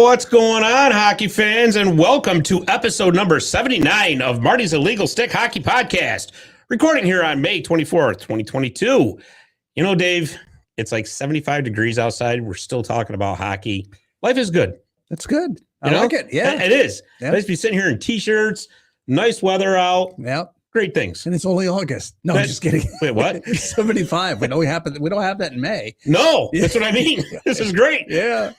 What's going on, hockey fans, and welcome to episode number 79 of Marty's Illegal Stick Hockey Podcast, recording here on May 24th, 2022. You know, Dave, it's like 75 degrees outside. We're still talking about hockey. Life is good. That's good. I like it. Yeah, it is. Yep. Nice to be sitting here in t-shirts, nice weather out. Yep. Great things. And it's only August. No, I'm just kidding. Wait, what? 75. We don't have that in May. No, that's what I mean. This is great. Yeah.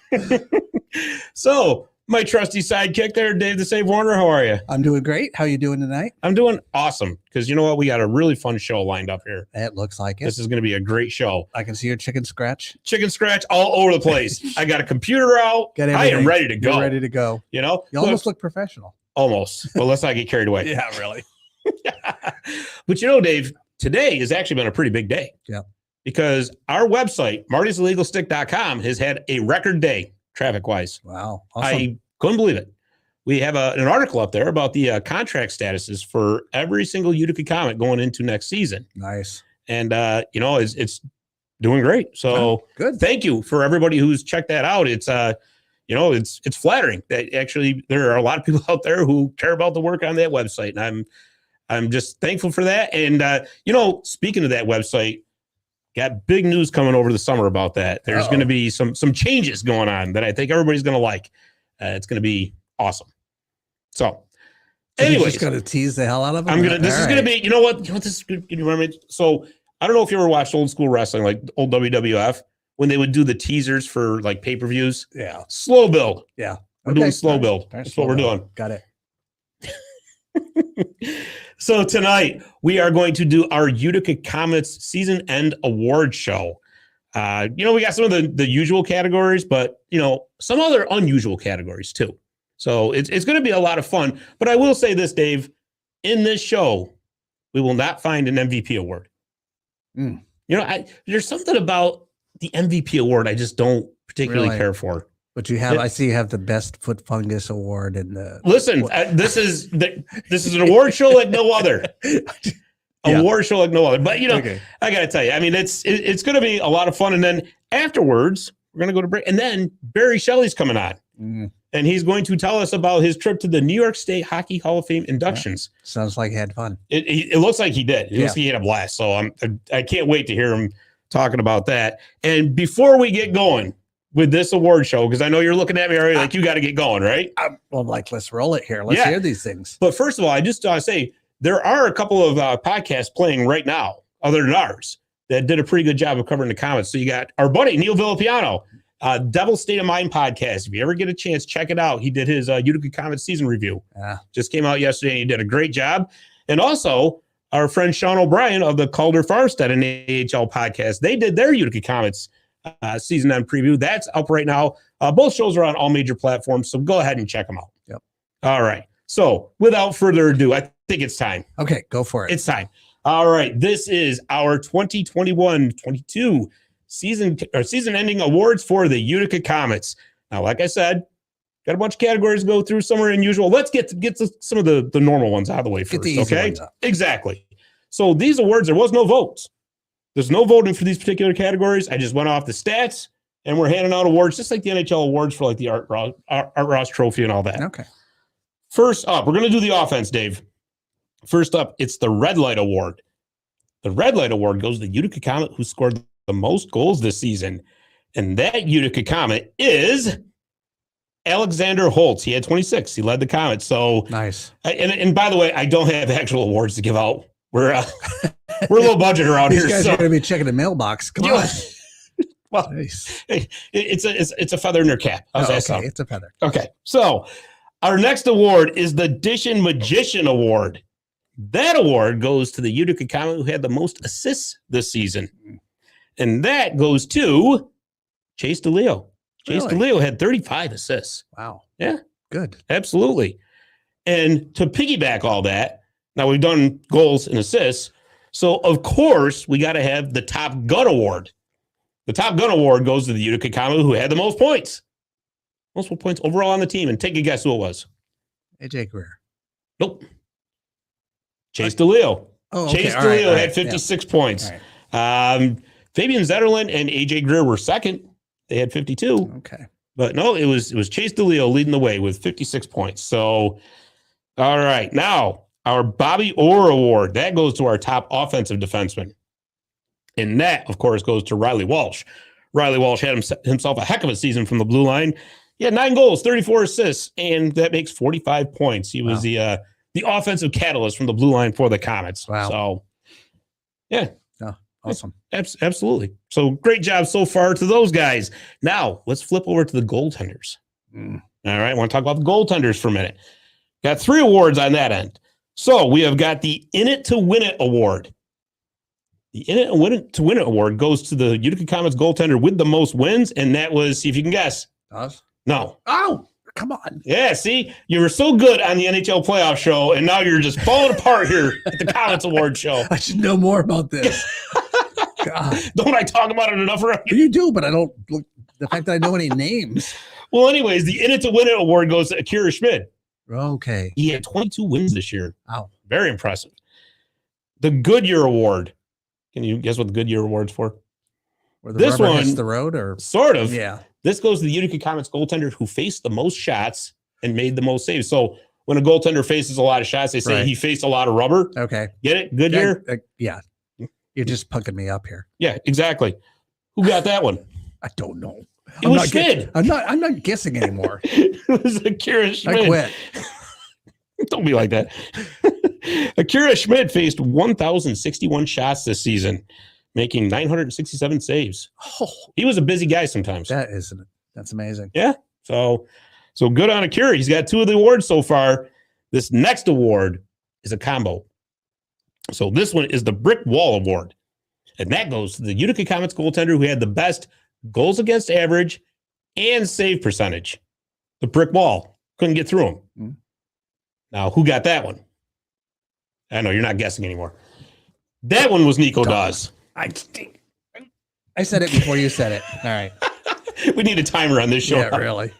So, my trusty sidekick there, Dave the Save Warner, how are you? I'm doing great. How you doing tonight? I'm doing awesome because you know what? We got a really fun show lined up here. It looks like it. This is going to be a great show. I can see your chicken scratch. Chicken scratch all over the place. I got a computer out. I am ready to go. You're ready to go. You know? You almost look professional. Almost. Well, let's not get carried away. Yeah, really. But you know, Dave, today has actually been a pretty big day. Yeah. Because our website, martysillegalstick.com, has had a record day traffic-wise. Wow. Awesome. I couldn't believe it. We have an article up there about the contract statuses for every single Utica Comet going into next season. Nice. And, you know, it's doing great. So good. Thank you for everybody who's checked that out. It's, you know, it's flattering that actually there are a lot of people out there who care about the work on that website. And I'm just thankful for that. And, you know, speaking of that website, got big news coming over the summer about that. There's going to be some changes going on that I think everybody's going to like. It's going to be awesome. So, anyways, you're just going to tease the hell out of them. This is going to be. You know what? This is good. You remember? So I don't know if you ever watched old school wrestling, like old WWF, when they would do the teasers for like pay-per-views. Yeah. Slow build. Yeah. We're doing slow build. That's what we're doing. Got it. So tonight we are going to do our Utica Comets season end award show. You know, we got some of the usual categories, but you know, some other unusual categories too. So it's going to be a lot of fun. But I will say this, Dave, in this show, we will not find an MVP award. You know, there's something about the MVP award I just don't particularly care for. But you have, I see you have the best foot fungus award in the. Listen, this is an award show like no other. Award show like no other. But you know, I gotta tell you, I mean, it's going to be a lot of fun. And then afterwards, we're going to go to break. And then Barry Shelley's coming on, and he's going to tell us about his trip to the New York State Hockey Hall of Fame inductions. Yeah. Sounds like he had fun. It looks like he did. It looks like he had a blast. So I can't wait to hear him talking about that. And before we get going with this award show, because I know you're looking at me already like you got to get going, right? Well, like, let's roll it here. Let's hear these things. But first of all, I just say there are a couple of podcasts playing right now, other than ours, that did a pretty good job of covering the Comets. So you got our buddy Neil Villapiano, Devil's State of Mind podcast. If you ever get a chance, check it out. He did his Utica Comets season review. Just came out yesterday, and he did a great job. And also our friend Sean O'Brien of the Calder Farmstead and AHL podcast. They did their Utica Comets season end preview. That's up right now. Both shows are on all major platforms, so go ahead and check them out. Yep. All right. So without further ado, I think it's time. Okay, go for it. It's time. All right. This is our 2021-22 season ending awards for the Utica Comets. Now, like I said, got a bunch of categories to go through. Some are unusual. Let's get to some of the normal ones out of the way first. Okay. Exactly. So these awards, there was no votes. There's no voting for these particular categories. I just went off the stats, and we're handing out awards just like the NHL awards for like the Art Ross Trophy and all that. Okay. First up, we're going to do the offense, Dave. First up, it's the Red Light Award. The Red Light Award goes to the Utica Comet who scored the most goals this season. And that Utica Comet is Alexander Holtz. He had 26. He led the Comet. So nice. And by the way, I don't have actual awards to give out. We're low budget around here. These guys are going to be checking the mailbox. Come on. Well, nice. It's a feather in their cap. How's that sound? It's a feather. Okay. So our next award is the Dish and Magician Award. That award goes to the Utica Comet who had the most assists this season. And that goes to Chase DeLeo. Chase DeLeo had 35 assists. Wow. Yeah. Good. Absolutely. And to piggyback all that, now we've done goals and assists. So, of course, we got to have the Top Gun Award. The Top Gun Award goes to the Utica Comet who had the most points. Most points overall on the team. And take a guess who it was. AJ Greer. Nope. Chase DeLeo. Oh, Chase DeLeo had 56 points. Fabian Zetterlund and AJ Greer were second. They had 52. Okay. But no, it was Chase DeLeo leading the way with 56 points. So, all right. Now, our Bobby Orr Award, that goes to our top offensive defenseman. And that, of course, goes to Riley Walsh. Riley Walsh had himself a heck of a season from the blue line. He had 9 goals, 34 assists, and that makes 45 points. He was the offensive catalyst from the blue line for the Comets. Wow. So, yeah. Oh, awesome. Absolutely. So great job so far to those guys. Now, let's flip over to the goaltenders. All right. I want to talk about the goaltenders for a minute. Got 3 awards on that end. So we have got the In It to Win It Award. The In It to Win It Award goes to the Utica Comets goaltender with the most wins, and that was, see if you can guess. Us? No. Oh, come on. Yeah, see, you were so good on the NHL playoff show, and now you're just falling apart here at the Comets Award show. I should know more about this. God. Don't I talk about it enough around here? You do, but I don't look the fact that I know any names. Well, anyways, the In It to Win It Award goes to Akira Schmid. Okay. He had 22 wins this year. Wow. Very impressive. The Goodyear Award. Can you guess what the Goodyear Award's for? Where the This rubber one- hits the road, or Sort of. yeah. This goes to the Utica Comets goaltender who faced the most shots and made the most saves. So when a goaltender faces a lot of shots, they say Right. he faced a lot of rubber. Okay. Get it? Goodyear? Yeah. You're just punking me up here. Yeah, exactly. Who got that one? I don't know. It was Schmid. I'm not guessing anymore. It was Akira Schmid. I quit. Don't be like that. Akira Schmid faced 1,061 shots this season, making 967 saves. Oh, He was a busy guy sometimes. that's amazing. Yeah. So good on Akira. He's got 2 of the awards so far. This next award is a combo. So this one is the Brick Wall Award. And that goes to the Utica Comets goaltender who had the best goals against average and save percentage. The brick wall. Couldn't get through him. Mm. Now, who got that one? I know you're not guessing anymore. That one was Nico Dawes. I said it before you said it. All right. We need a timer on this show. Yeah, really.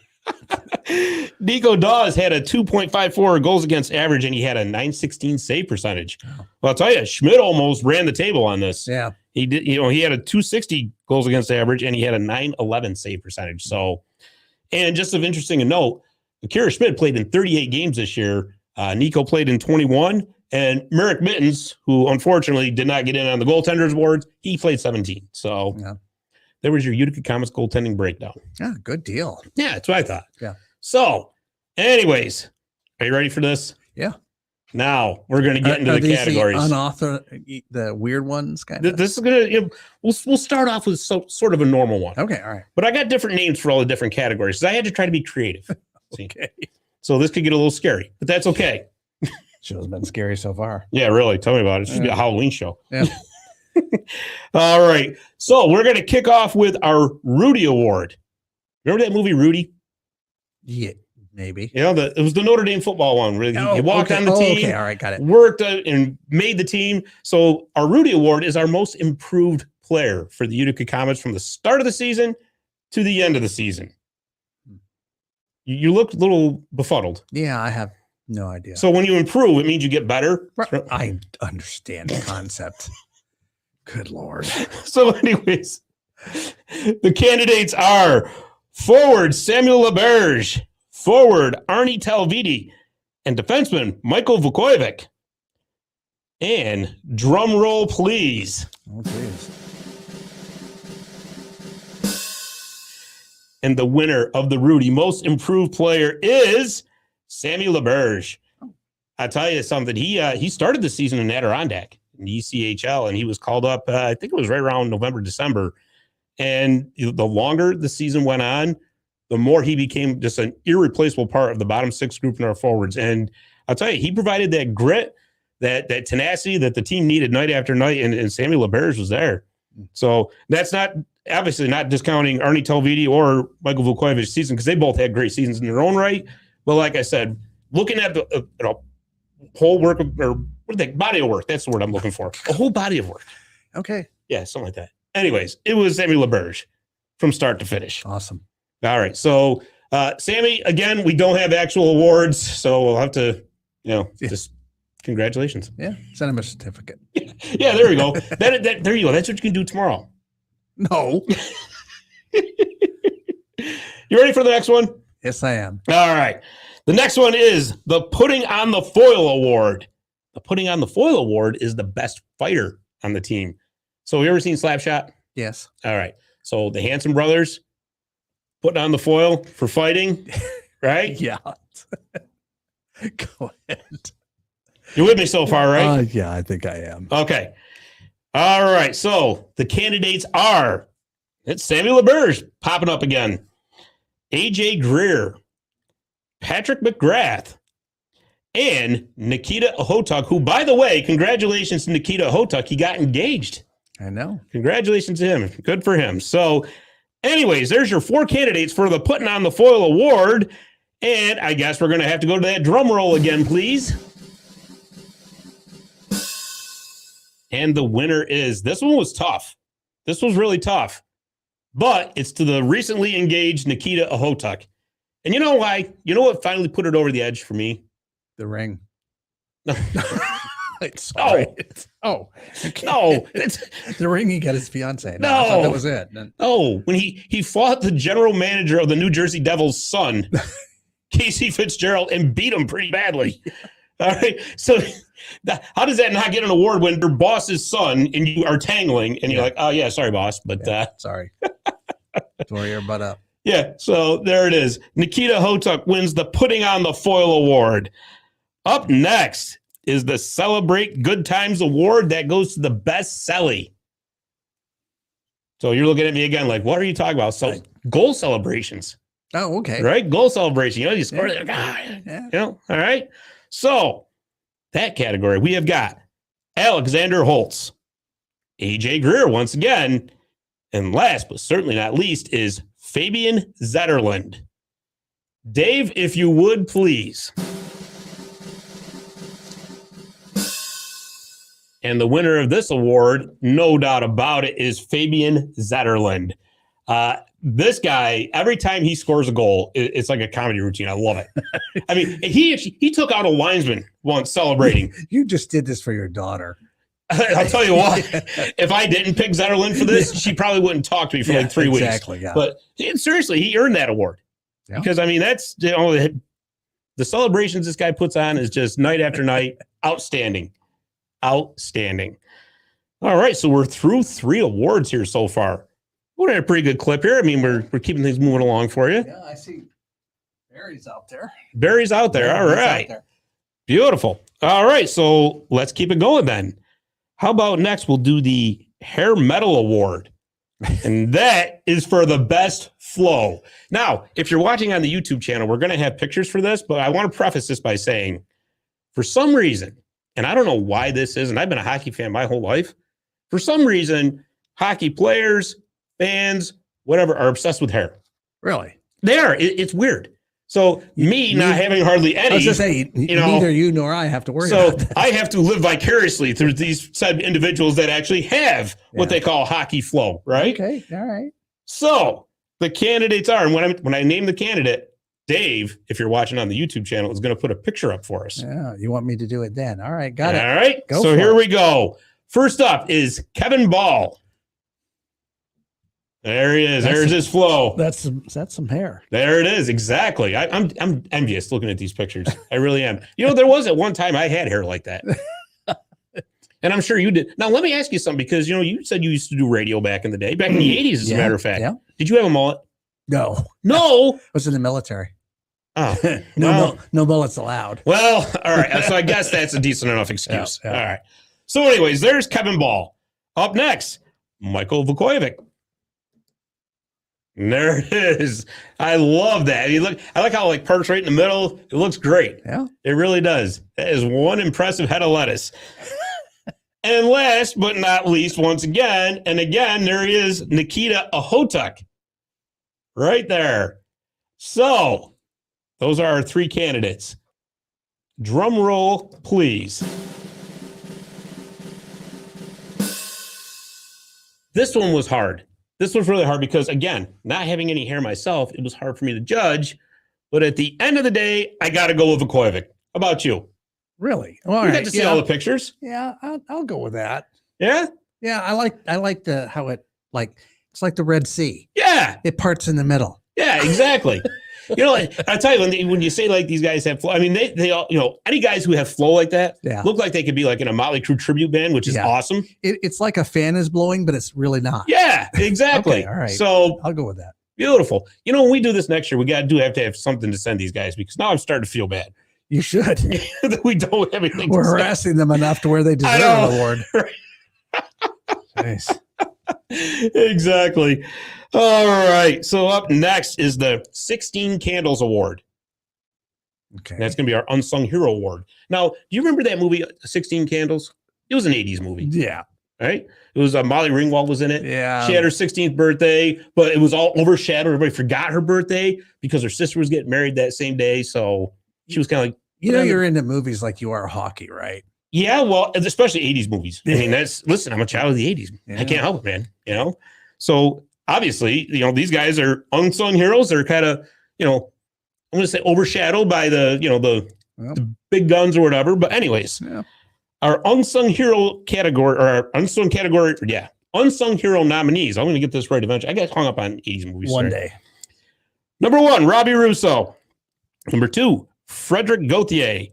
Nico Dawes had a 2.54 goals against average, and he had a 916 save percentage. Well, I'll tell you, Schmidt almost ran the table on this. Yeah. He did. He had a 260 goals against average, and he had a 911 save percentage. So, and just of interesting to note, Akira Schmidt played in 38 games this year. Nico played in 21, and Merrick Mittens, who unfortunately did not get in on the goaltenders awards, he played 17. So, Yeah. There was your Utica Comets goaltending breakdown. Yeah, good deal. Yeah, that's what I thought. Yeah. So, anyways, are you ready for this? Yeah. Now we're going to get into Are the these categories. The weird ones, kind of. This is going to, we'll start off with sort of a normal one. Okay, all right. But I got different names for all the different categories. So I had to try to be creative. See? Okay. So this could get a little scary, but that's okay. Show's been scary so far. Yeah, really. Tell me about it. It should be a Halloween show. Yeah. All right. So we're going to kick off with our Rudy Award. Remember that movie, Rudy? Yeah, maybe. You know, it was the Notre Dame football one. Where he walked on the team. Okay, all right, got it. Worked and made the team. So our Rudy Award is our most improved player for the Utica Comets from the start of the season to the end of the season. You look a little befuddled. Yeah, I have no idea. So when you improve, it means you get better. I understand the concept. Good Lord. So anyways, the candidates are forward Samuel LaBerge, forward Arnie Talvidi, and defenseman Michael Vukovic. And drum roll, please. Oh, please. And the winner of the Rudy Most Improved Player is Sammy LaBerge. I'll tell you something. He started the season in Adirondack in the ECHL, and he was called up, I think it was right around November, December. And the longer the season went on, the more he became just an irreplaceable part of the bottom 6 group in our forwards. And I'll tell you, he provided that grit, that tenacity that the team needed night after night, and Sammy LaBerge was there. So that's not obviously not discounting Arnie Talvidi or Michael Vukovic's season, because they both had great seasons in their own right. But like I said, looking at the whole work of, or what are they, body of work, that's the word I'm looking for. A whole body of work. Okay. Yeah, something like that. Anyways, it was Sammy LaBerge from start to finish. Awesome. All right. So, Sammy, again, we don't have actual awards, so we'll have to, just congratulations. Yeah. Send him a certificate. Yeah, there you go. There you go. That's what you can do tomorrow. No. You ready for the next one? Yes, I am. All right. The next one is the Putting on the Foil Award. The Putting on the Foil Award is the best fighter on the team. So, you ever seen Slapshot? Yes. All right. So, the Hanson brothers putting on the foil for fighting, right? Yeah. Go ahead. You're with me so far, right? Yeah, I think I am. Okay. All right. So, the candidates are it's Samuel LaBerge popping up again, AJ Greer, Patrick McGrath, and Nikita Hotuk, who, by the way, congratulations to Nikita Hotuk. He got engaged. I know. Congratulations to him. Good for him. So, anyways, there's your 4 candidates for the Putting on the Foil Award. And I guess we're going to have to go to that drum roll again, please. And the winner is, this one was tough. This was really tough. But it's to the recently engaged Nikita Hotuk. And you know why? You know what finally put it over the edge for me? The ring. Sorry. Oh, No. The ring he got his fiance. No. I thought that was it. No, when he fought the general manager of the New Jersey Devils' son, Casey Fitzgerald, and beat him pretty badly. All right. So how does that not get an award when your boss's son and you are tangling and you're like, oh, yeah, sorry, boss. But sorry. Tore your butt up. Yeah. So there it is. Nikita Hotuk wins the Putting on the Foil Award. Up next is the Celebrate Good Times Award that goes to the best celly. So you're looking at me again like, what are you talking about? So goal celebrations. Oh, okay. Right? Goal celebration. You know, you score you know, all right. So that category, we have got Alexander Holtz, AJ Greer once again, and last but certainly not least is Fabian Zetterlund. Dave, if you would please. And the winner of this award, no doubt about it, is Fabian Zetterlund. This guy, every time he scores a goal, it's like a comedy routine. I love it. I mean, he took out a linesman once celebrating. You just did this for your daughter. I'll tell you what, if I didn't pick Zetterlund for this, she probably wouldn't talk to me for like 3 weeks. Exactly, yeah. But seriously, he earned that award. Yeah. Because, I mean, that's, you know, the celebrations this guy puts on is just night after night. Outstanding. Outstanding. All right, so we're through 3 awards here so far. We're at a pretty good clip here. I mean, we're keeping things moving along for you. Yeah, I see Barry's out there. Barry's out there. All right. Beautiful. All right, so let's keep it going then. How about next we'll do the Hair Metal Award. And that is for the best flow. Now, if you're watching on the YouTube channel, we're going to have pictures for this, but I want to preface this by saying, for some reason, and I don't know why this is, and I've been a hockey fan my whole life, for some reason, hockey players, fans, whatever, are obsessed with hair. Really? They are. It's weird. So me not having hardly any. I was just saying, neither you nor I have to worry about that. So I have to live vicariously through these said individuals that actually have what they call hockey flow, right? Okay, all right. So the candidates are, and when I name the candidate, Dave, if you're watching on the YouTube channel, is going to put a picture up for us. Yeah, you want me to do it then? All right, got it. All right, so here we go. First up is Kevin Ball. There he is. There's his flow. That's some hair. There it is. Exactly. I'm envious looking at these pictures. I really am. You know, there was at one time I had hair like that. And I'm sure you did. Now, let me ask you something, because, you know, you said you used to do radio back in the day, back in the 80s, as a matter of fact. Yeah. Did you have a mullet? No. No? I was in the military. Oh. No mullets allowed. Well, all right. So I guess that's a decent enough excuse. Yeah. All right. So anyways, there's Kevin Ball. Up next, Michael Vukovic. And there it is. I love that. I like how parks right in the middle. It looks great. Yeah. It really does. That is one impressive head of lettuce. And last but not least, once again, there he is, Nikita Hotuk. Right there. So those are our 3 candidates. Drum roll, please. This one was hard. This was really hard because, again, not having any hair myself, it was hard for me to judge. But at the end of the day, I got to go with Vukovic. How about you? Really? Well, you got to see all the pictures. Yeah, I'll go with that. Yeah? Yeah, I like how it, it's like the Red Sea. Yeah. It parts in the middle. Yeah, exactly. I tell you, when you say like these guys have flow, I mean, they all, any guys who have flow like that look like they could be like in a Motley Crue tribute band, which is awesome. It's like a fan is blowing, but it's really not. Yeah, exactly. Okay, all right. So I'll go with that. Beautiful. When we do this next year, we have to have something to send these guys because now I'm starting to feel bad. You should. That we don't have anything. We're harassing them enough to where they deserve an award. Nice. Exactly. All right. So up next is the 16 Candles Award. Okay. And that's going to be our Unsung Hero Award. Now, do you remember that movie, 16 Candles? It was an 80s movie. Yeah. Right? It was Molly Ringwald was in it. Yeah. She had her 16th birthday, but it was all overshadowed. Everybody forgot her birthday because her sister was getting married that same day. So she was kind of like, you're into movies like you are hockey, right? Yeah, well, especially 80s movies. I mean, listen, I'm a child of the 80s. Yeah. I can't help it, man. So obviously, these guys are unsung heroes. They're kind of, I'm going to say overshadowed by the big guns or whatever. But anyways, our unsung hero category, unsung hero nominees. I'm going to get this right eventually. I got hung up on 80s movies. One day. Number 1, Robbie Russo. Number 2, Frederick Gauthier.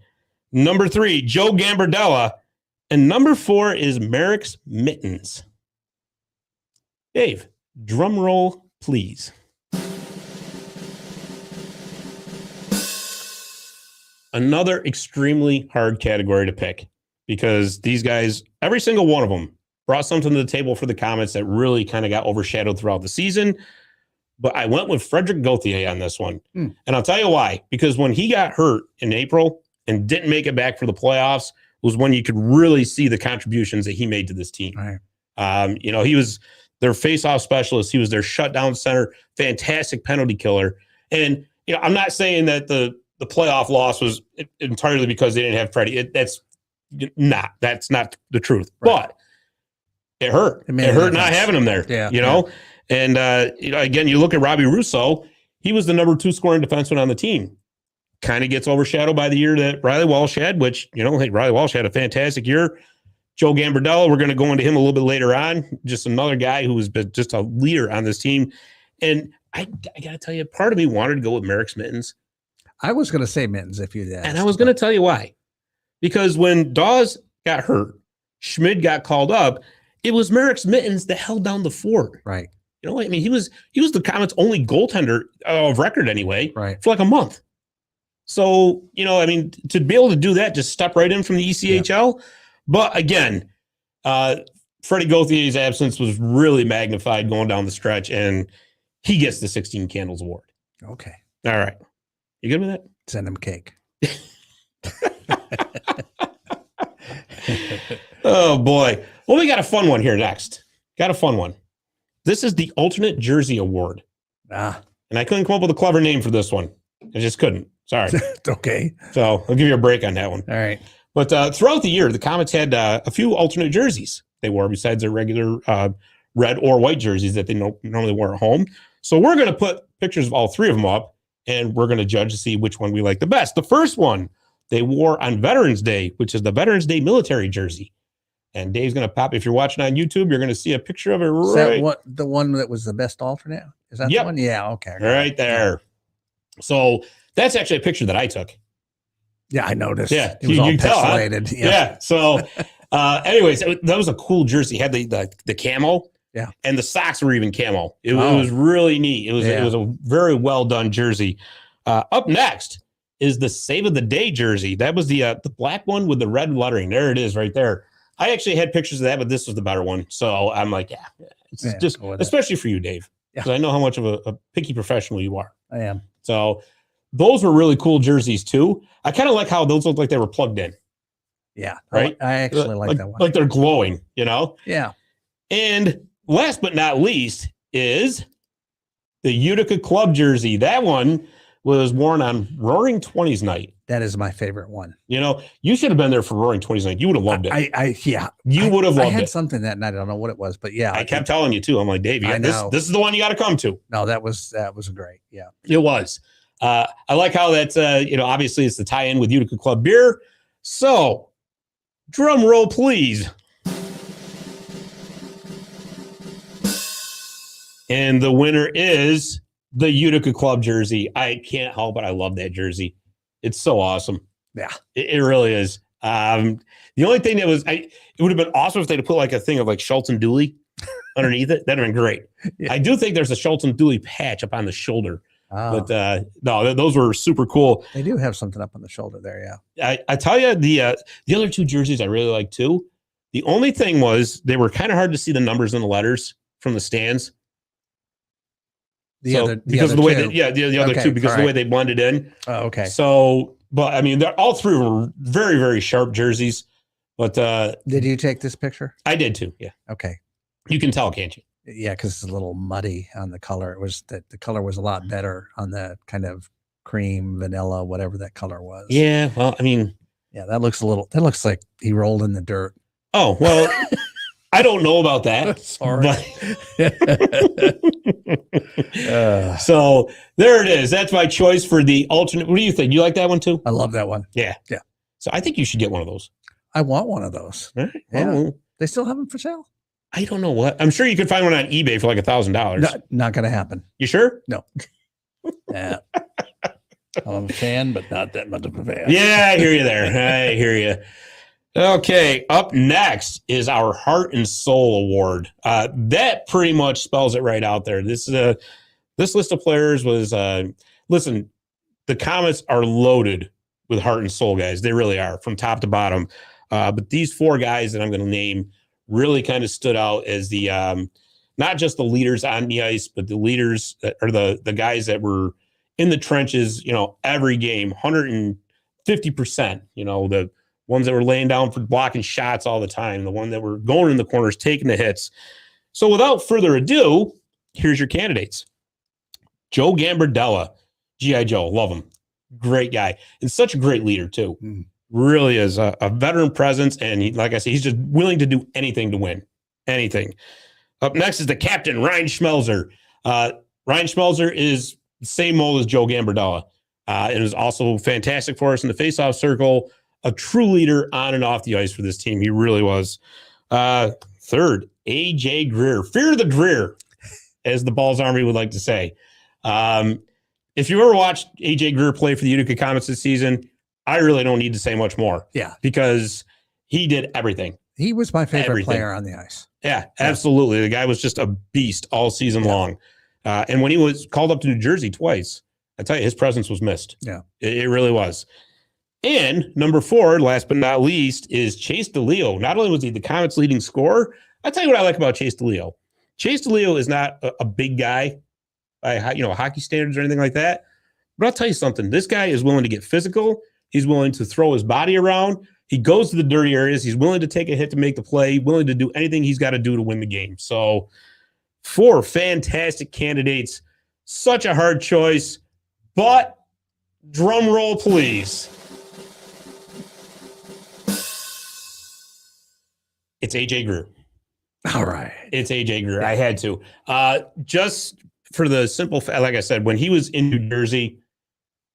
Number 3, Joe Gambardella. And number 4 is Merrick's Mittens. Dave, drum roll, please. Another extremely hard category to pick because these guys, every single one of them, brought something to the table for the Comets that really kind of got overshadowed throughout the season. But I went with Frederick Gauthier on this one. And I'll tell you why. Because when he got hurt in April and didn't make it back for the playoffs was when you could really see the contributions that he made to this team. Right. He was their face-off specialist. He was their shutdown center, fantastic penalty killer. And, I'm not saying that the playoff loss was entirely because they didn't have Freddie. That's not the truth. Right. But it hurt. It hurt not having him there. Yeah. And, again, you look at Robbie Russo, he was the number 2 scoring defenseman on the team. Kind of gets overshadowed by the year that Riley Walsh had, which, Riley Walsh had a fantastic year. Joe Gambardella, we're going to go into him a little bit later on. Just another guy who has been just a leader on this team. And I got to tell you, part of me wanted to go with Merrick's Mittens. I was going to say Mittens if you'd asked. And I was going to tell you why. Because when Dawes got hurt, Schmid got called up, it was Merrick's Mittens that held down the fort. Right. He was the Comets' only goaltender of record anyway, right, for like a month. So, to be able to do that, just step right in from the ECHL. Yeah. But again, Freddie Gauthier's absence was really magnified going down the stretch, and he gets the 16 Candles Award. Okay. All right. You good with that? Send him cake. Oh, boy. Well, we got a fun one here next. Got a fun one. This is the Alternate Jersey Award. And I couldn't come up with a clever name for this one. I just couldn't. Sorry. Okay. So I'll give you a break on that one. All right. But throughout the year, the Comets had a few alternate jerseys they wore besides their regular red or white jerseys that they normally wear at home. So we're going to put pictures of all 3 of them up, and we're going to judge to see which one we like the best. The first one they wore on Veterans Day, which is the Veterans Day military jersey. And Dave's going to pop. If you're watching on YouTube, you're going to see a picture of it right. Is that the one that was the best alternate? Is that the one? Yeah, okay. Right there. So that's actually a picture that I took. Yeah, I noticed. Yeah, it was all pixelated. Huh? Yeah. So, anyways, that was a cool jersey. It had the camo. Yeah. And the socks were even camo. It was really neat. It was a very well done jersey. Up next is the Save of the Day jersey. That was the black one with the red lettering. There it is, right there. I actually had pictures of that, but this was the better one. So I'm like, it's just especially for you, Dave, because I know how much of a picky professional you are. I am. So those were really cool jerseys too. I kind of like how those look like they were plugged in. Yeah. Right. I actually like that one. Like they're glowing, Yeah. And last but not least is the Utica Club jersey. That one was worn on Roaring 20s night. That is my favorite one. You should have been there for Roaring 20s night. You would have loved it. You would have loved it. I had something that night. I don't know what it was, but yeah. I kept telling you too. I'm like, Dave, this is the one you got to come to. No, that was great. Yeah. It was. I like how that's, obviously it's the tie-in with Utica Club beer. So, drum roll, please. And the winner is the Utica Club jersey. I can't help it. I love that jersey. It's so awesome. Yeah, it really is. The only thing that it would have been awesome if they'd put like a thing of like Shelton Dooley underneath it. That'd have been great. Yeah. I do think there's a Shelton Dooley patch up on the shoulder. Oh. But no, those were super cool. They do have something up on the shoulder there, yeah. I tell you, the other two jerseys I really like too. The only thing was they were kind of hard to see the numbers and the letters from the stands. The other two, because of the way the way they blended in. Oh, okay. So, but I mean, all three were very, very sharp jerseys. But did you take this picture? I did too. Yeah. Okay. You can tell, can't you? Yeah, because it's a little muddy on the color. It was that the color was a lot better on the kind of cream, vanilla, whatever that color was. Yeah. Well, I mean, yeah, that looks like he rolled in the dirt. Oh, well, I don't know about that. Sorry. So there it is. That's my choice for the alternate. What do you think? You like that one too? I love that one. Yeah. Yeah. So I think you should get one of those. I want one of those. All right. Yeah. Oh. They still have them for sale? I don't know what. I'm sure you could find one on eBay for like $1,000. Not going to happen. You sure? No. Yeah. I'm a fan, but not that much of a fan. Yeah, I hear you there. I hear you. Okay, up next is our Heart and Soul Award. That pretty much spells it right out there. This list of players was listen. The Comets are loaded with heart and soul guys. They really are, from top to bottom. But these four guys that I'm going to name really kind of stood out as the not just the leaders on the ice, but the leaders that are the guys that were in the trenches. You know, every game, 150%. You know, the ones that were laying down for blocking shots all the time, the one that were going in the corners, taking the hits. So without further ado, here's your candidates. Joe Gambardella, G.I. Joe, love him. Great guy. And such a great leader, too. Really is a veteran presence. And like I said, he's just willing to do anything to win. Anything. Up next is the captain, Ryan Schmelzer. Ryan Schmelzer is the same mold as Joe Gambardella. And is also fantastic for us in the faceoff circle. A true leader on and off the ice for this team. He really was. Third, A.J. Greer. Fear the Greer, as the Balls Army would like to say. If you ever watched A.J. Greer play for the Utica Comets this season, I really don't need to say much more. Yeah. Because he did everything. He was my favorite player on the ice. Yeah, absolutely. The guy was just a beast all season long. And when he was called up to New Jersey twice, I tell you, his presence was missed. Yeah. It really was. And number 4, last but not least, is Chase DeLeo. Not only was he the Comets' leading scorer, I'll tell you what I like about Chase DeLeo. Chase DeLeo is not a big guy by hockey standards or anything like that. But I'll tell you something. This guy is willing to get physical. He's willing to throw his body around. He goes to the dirty areas. He's willing to take a hit to make the play, willing to do anything he's got to do to win the game. So 4 fantastic candidates. Such a hard choice. But drum roll, please. It's A.J. Greer. All right. It's A.J. Greer. I had to. Just for the simple fact, like I said, when he was in New Jersey,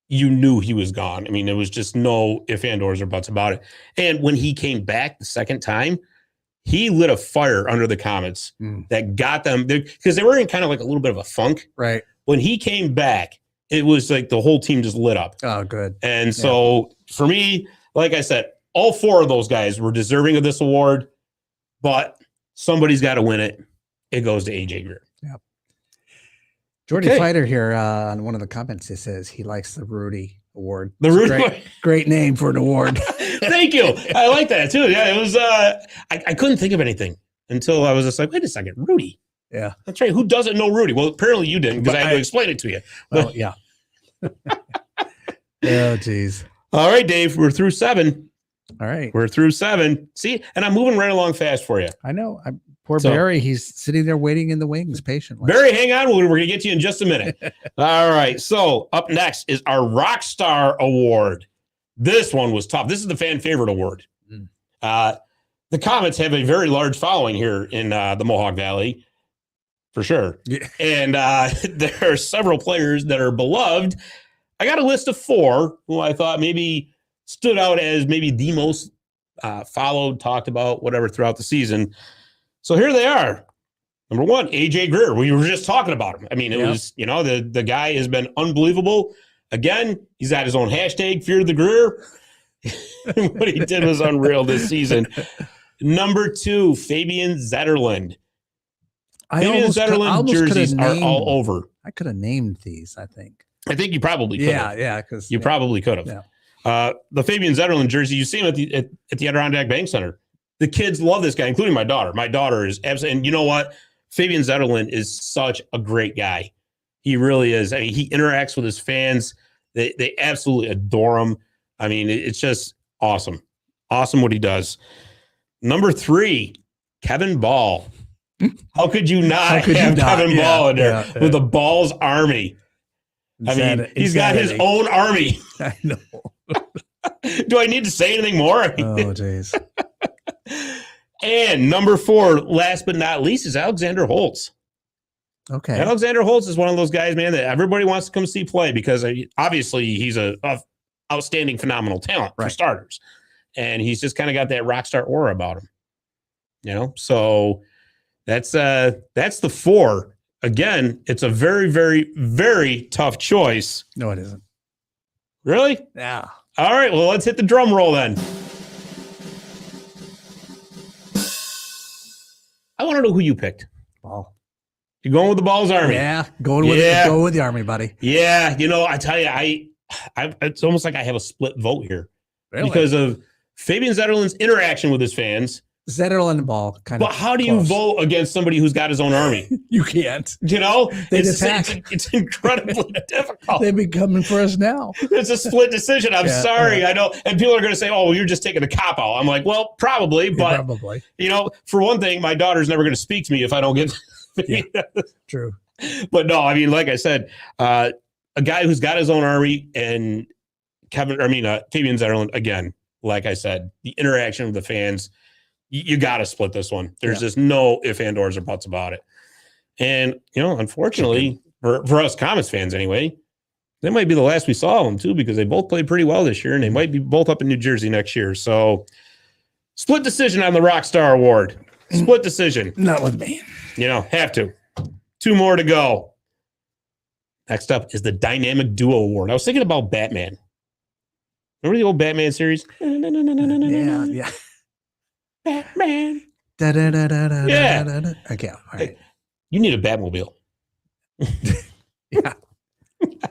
you knew he was gone. I mean, there was just no ifs, ands, or buts about it. And when he came back the second time, he lit a fire under the Comets that got them, because they were in kind of like a little bit of a funk. Right. When he came back, it was like the whole team just lit up. Oh, good. And so for me, like I said, all 4 of those guys were deserving of this award. But somebody's got to win it. It goes to A.J. Greer. Yeah. Jordy Fighter here on one of the comments, it says he likes the Rudy Award. The Rudy great name for an award. Thank you. I like that too. Yeah, it was. I couldn't think of anything until I was just like, wait a second, Rudy. Yeah, that's right. Who doesn't know Rudy? Well, apparently you didn't, because I had to explain it to you. Well, yeah. Oh, geez. All right, Dave. We're through 7. All right. We're through 7. See, and I'm moving right along fast for you. I know. Poor Barry. He's sitting there waiting in the wings patiently. Barry, hang on. We're going to get you in just a minute. All right. So up next is our Rockstar Award. This one was tough. This is the fan favorite award. The Comets have a very large following here in the Mohawk Valley, for sure. Yeah. And there are several players that are beloved. I got a list of 4 who I thought maybe stood out as maybe the most followed, talked about, whatever, throughout the season. So here they are. Number 1, AJ Greer. We were just talking about him. I mean, it was, the guy has been unbelievable. Again, he's got his own hashtag, Fear the Greer. What he did was unreal this season. Number 2, Fabian Zetterlund. Fabian Zetterlund jerseys are all over. I could have named these, I think. I think you probably could have. Yeah, because you probably could have. Yeah. The Fabian Zetterlund jersey, you see him at the Adirondack Bank Center. The kids love this guy, including my daughter. My daughter is absolutely, and you know what? Fabian Zetterlund is such a great guy. He really is. I mean, he interacts with his fans. They absolutely adore him. I mean, it's just awesome. Awesome what he does. Number 3, Kevin Ball. How could you not have Kevin Ball in there with the Balls Army? I mean, he's got his own army. I know. Do I need to say anything more? Oh, jeez. And number 4, last but not least, is Alexander Holtz. Okay. Alexander Holtz is one of those guys, man, that everybody wants to come see play because obviously he's a outstanding, phenomenal talent for starters. And he's just kind of got that rock star aura about him. So that's the 4. Again, it's a very, very, very tough choice. No, it isn't. Really? Yeah. All right. Well, let's hit the drum roll then. I want to know who you picked. Ball. You're going with the Balls Army. Yeah, go with the Army, buddy. Yeah, I tell you, I it's almost like I have a split vote here because of Fabian Zetterlund's interaction with his fans. Zetterlund and Ball kind of. But how do you vote against somebody who's got his own army? You can't. It's incredibly difficult. They've been coming for us now. It's a split decision. I'm sorry. I know. And people are going to say, oh, well, you're just taking a cop out. I'm like, well, probably. But, for one thing, my daughter's never going to speak to me if I don't get. True. But no, I mean, like I said, a guy who's got his own army and Fabian Zetterlund, again, like I said, the interaction with the fans, you got to split this one. There's just no ifs, and, ors, or buts about it. And, unfortunately, for us Comets fans anyway, that might be the last we saw them too, because they both played pretty well this year and they might be both up in New Jersey next year. So split decision on the Rockstar Award. Split decision. Not with me. Have to. 2 more to go. Next up is the Dynamic Duo Award. I was thinking about Batman. Remember the old Batman series? Yeah. Batman. Yeah. Okay. All right. You need a Batmobile. Yeah.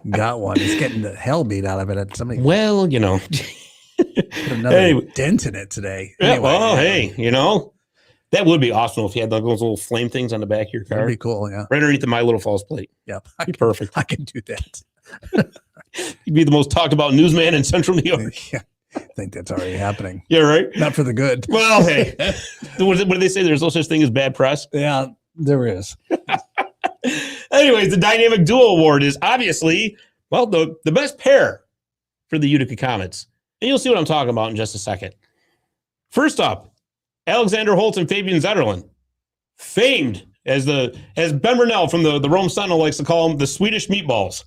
Got one. It's getting the hell beat out of it. Somebody. Well, put another dent in it today. Anyway, that would be awesome if you had those little flame things on the back of your car. That'd be cool, yeah. Right underneath the My Little Falls plate. Yep. Perfect. I can do that. You'd be the most talked about newsman in Central New York. Yeah. I think that's already happening. Yeah, right? Not for the good. Well, hey. What do they say? There's no such thing as bad press? Yeah, there is. Anyways, the Dynamic Duo Award is obviously, the best pair for the Utica Comets. And you'll see what I'm talking about in just a second. First up, Alexander Holtz and Fabian Zetterlund, famed as Ben Brunell from the Rome Sentinel likes to call them the Swedish meatballs.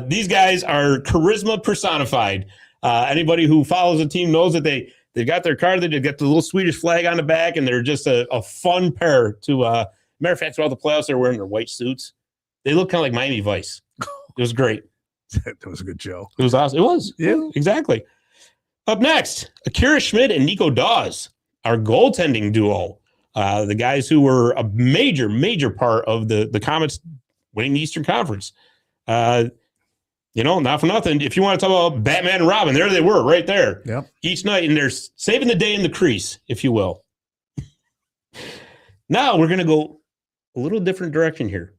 These guys are charisma personified. Anybody who follows the team knows that they got their car, they got the little Swedish flag on the back, and they're just a fun pair to. Matter of fact, throughout the playoffs, they're wearing their white suits. They look kind of like Miami Vice. It was great. That was a good show. It was awesome. It was. Yeah, exactly. Up next, Akira Schmidt and Nico Dawes, our goaltending duo. The guys who were a major, major part of the Comets winning the Eastern Conference. Not for nothing. If you want to talk about Batman and Robin, there they were right there. Yep. Each night, and they're saving the day in the crease, if you will. Now we're going to go a little different direction here.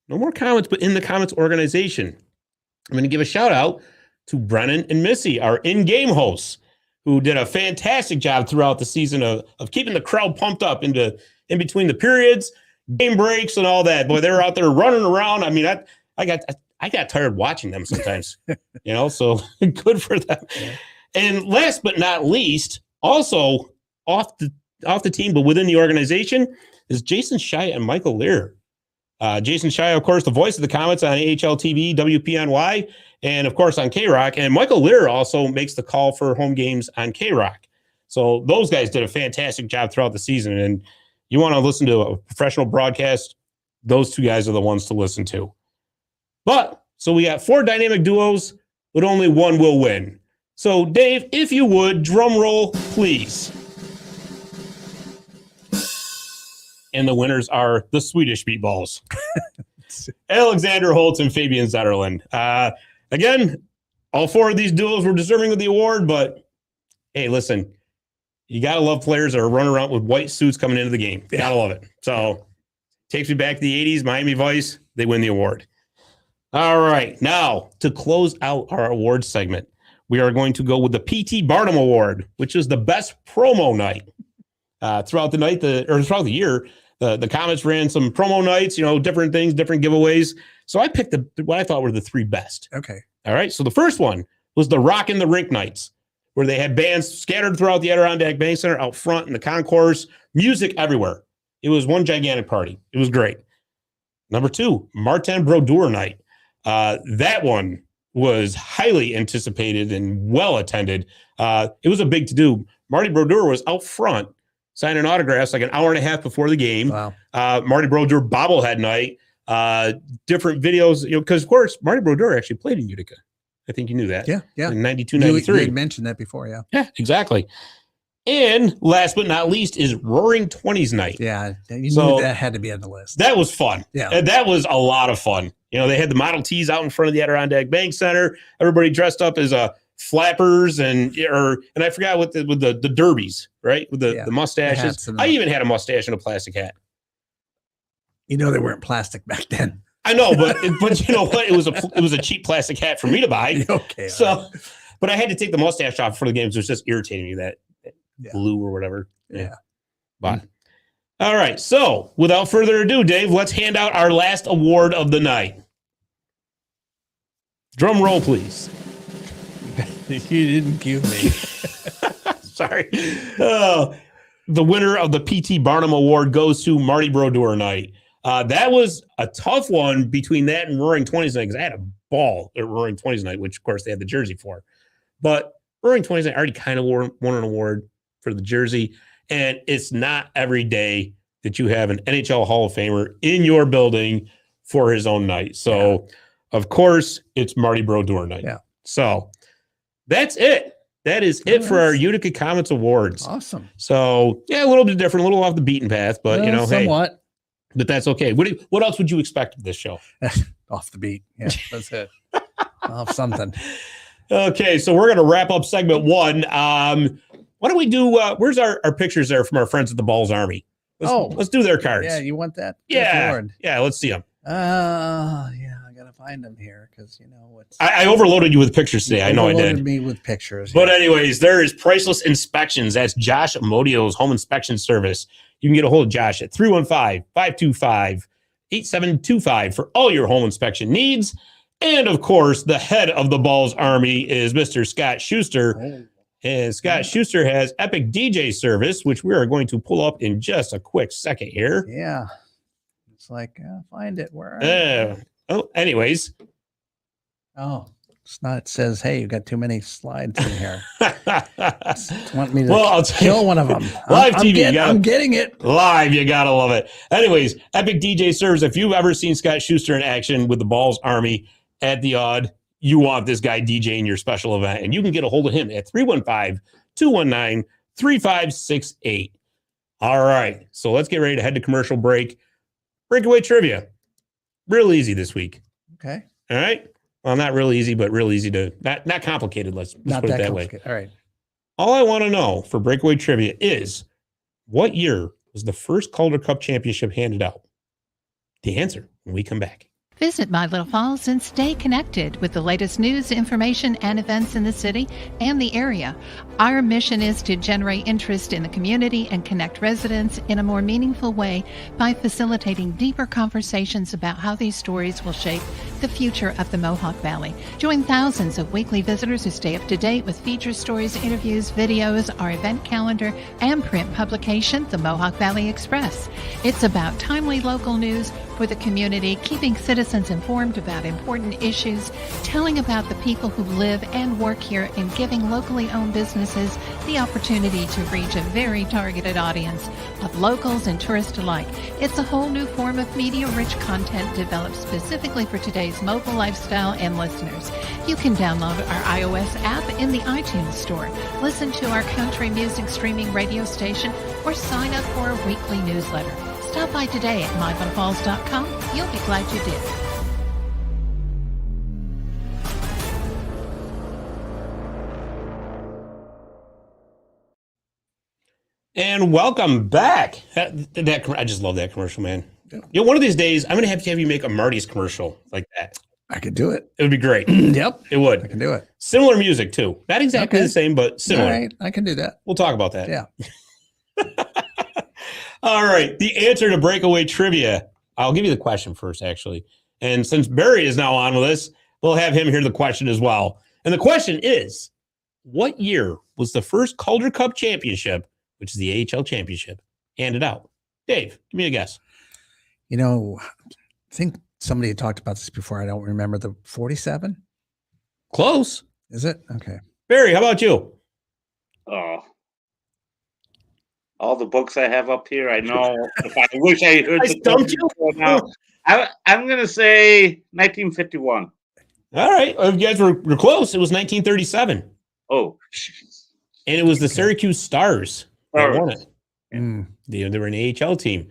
No more Comets, but in the Comets organization. I'm going to give a shout out to Brennan and Missy, our in-game hosts, who did a fantastic job throughout the season of keeping the crowd pumped up in between the periods, game breaks, and all that. Boy, they were out there running around. I mean, I got tired watching them sometimes, so good for them. And last but not least, also off the team, but within the organization, is Jason Shia and Michael Lear. Jason Shia, of course, the voice of the Comets on AHL TV, WPNY, and of course on K-Rock. And Michael Lear also makes the call for home games on K-Rock. So those guys did a fantastic job throughout the season. And, you want to listen to a professional broadcast, those two guys are the ones to listen to. But, so we got 4 dynamic duos, but only one will win. So, Dave, if you would, drum roll, please. And the winners are the Swedish Meatballs. Alexander Holtz and Fabian Zetterlund. Again, all 4 of these duos were deserving of the award, but hey, listen, you got to love players that are running around with white suits coming into the game. You got to love it. So, takes me back to the 80s, Miami Vice, they win the award. All right, now to close out our awards segment, we are going to go with the P.T. Barnum Award, which is the best promo night. Throughout the night, throughout the year, the Comets ran some promo nights, different things, different giveaways. So I picked what I thought were the 3 best. Okay. All right. So the first one was the Rock in the Rink nights, where they had bands scattered throughout the Adirondack Bank Center, out front in the concourse, music everywhere. It was one gigantic party. It was great. Number 2, Martin Brodeur night. That one was highly anticipated and well attended. It was a big to-do. Marty Brodeur was out front signing autographs like an hour and a half before the game. Wow. Marty Brodeur bobblehead night, different videos, because of course Marty Brodeur actually played in Utica. I think you knew that. Yeah. In 92, 93. You had mentioned that before, yeah. Yeah, exactly. And last but not least is Roaring 20s night. Yeah, you knew that had to be on the list. That was fun. Yeah. And that was a lot of fun. They had the Model Ts out in front of the Adirondack Bank Center. Everybody dressed up as flappers and I forgot what with the derbies, right? With the mustaches. I even had a mustache and a plastic hat. They weren't plastic back then. I know, but you know what? It was a cheap plastic hat for me to buy. Okay. So, but I had to take the mustache off for the games. It was just irritating me that blue or whatever. Yeah. But all right. So without further ado, Dave, let's hand out our last award of the night. Drum roll, please. You didn't cue me. Sorry. The winner of the P.T. Barnum Award goes to Marty Brodeur night. That was a tough one between that and Roaring 20s night, because I had a ball at Roaring 20s night, which of course they had the jersey for. But Roaring 20s night already kind of won an award for the jersey, and it's not every day that you have an NHL Hall of Famer in your building for his own night. So, of course, it's Marty Brodeur night. Yeah. So that's it. That is it for our Utica Comets Awards. Awesome. So, a little bit different, a little off the beaten path, but somewhat. Hey, but that's okay. What else would you expect of this show? Off the beat. Yeah, that's it. Off something. Okay, so we're going to wrap up segment 1. Why don't we do, where's our pictures there from our friends at the Balls Army? Let's do their cards. Yeah, you want that? Yeah, let's see them. Yeah, I got to find them here because, what's... I overloaded you with pictures today. I know I did. Overloaded me with pictures. But anyways, there is Priceless Inspections. That's Josh Amodio's home inspection service. You can get a hold of Josh at 315-525-8725 for all your home inspection needs. And, of course, the head of the Balls Army is Mr. Scott Schuster. Oh. And Scott Schuster has Epic DJ service, which we are going to pull up in just a quick second here. Yeah. It's like, find it. Where anyways. Oh. It says, hey, you've got too many slides in here. Want me to I'll kill one of them. Live TV. I'm getting it. Live. You got to love it. Anyways, Epic DJ serves. If you've ever seen Scott Schuster in action with the Balls Army at the Odd, you want this guy DJing your special event. And you can get a hold of him at 315-219-3568. All right. So let's get ready to head to commercial break. Breakaway trivia. Real easy this week. Okay. All right. Well, not real easy, but real easy to not complicated. Let's put it that way. All right. All I want to know for breakaway trivia is, what year was the first Calder Cup championship handed out? The answer when we come back. Visit My Little Falls and stay connected with the latest news, information, and events in the city and the area. Our mission is to generate interest in the community and connect residents in a more meaningful way by facilitating deeper conversations about how these stories will shape the future of the Mohawk Valley. Join thousands of weekly visitors who stay up to date with feature stories, interviews, videos, our event calendar, and print publication, the Mohawk Valley Express. It's about timely local news, for the community, keeping citizens informed about important issues, telling about the people who live and work here, and giving locally owned businesses the opportunity to reach a very targeted audience of locals and tourists alike. It's a whole new form of media-rich content developed specifically for today's mobile lifestyle and listeners. You can download our iOS app in the iTunes Store, listen to our country music streaming radio station, or sign up for a weekly newsletter. Stop by today at myfunfalls.com. You'll be glad you did. And welcome back. I just love that commercial, man. You know, one of these days, I'm going to have you make a Marty's commercial like that. I could do it. It would be great. Yep. It would. I can do it. Similar music, too. Not exactly the same, but similar. All right. I can do that. We'll talk about that. Yeah. All right. The answer to breakaway trivia. I'll give you the question first, actually. And since Barry is now on with us, we'll have him hear the question as well. And the question is, what year was the first Calder Cup championship, which is the AHL championship, handed out? Dave, give me a guess. You know, I think somebody had talked about this before. I don't remember. The 47? Close. Is it? Okay. Barry, how about you? Oh, all the books I have up here, I know. If I wish I heard I the stumped you. now. I'm going to say 1951. All right. You guys were close. It was 1937. Oh, And it was the Syracuse Stars that won it. Mm. They were an AHL team.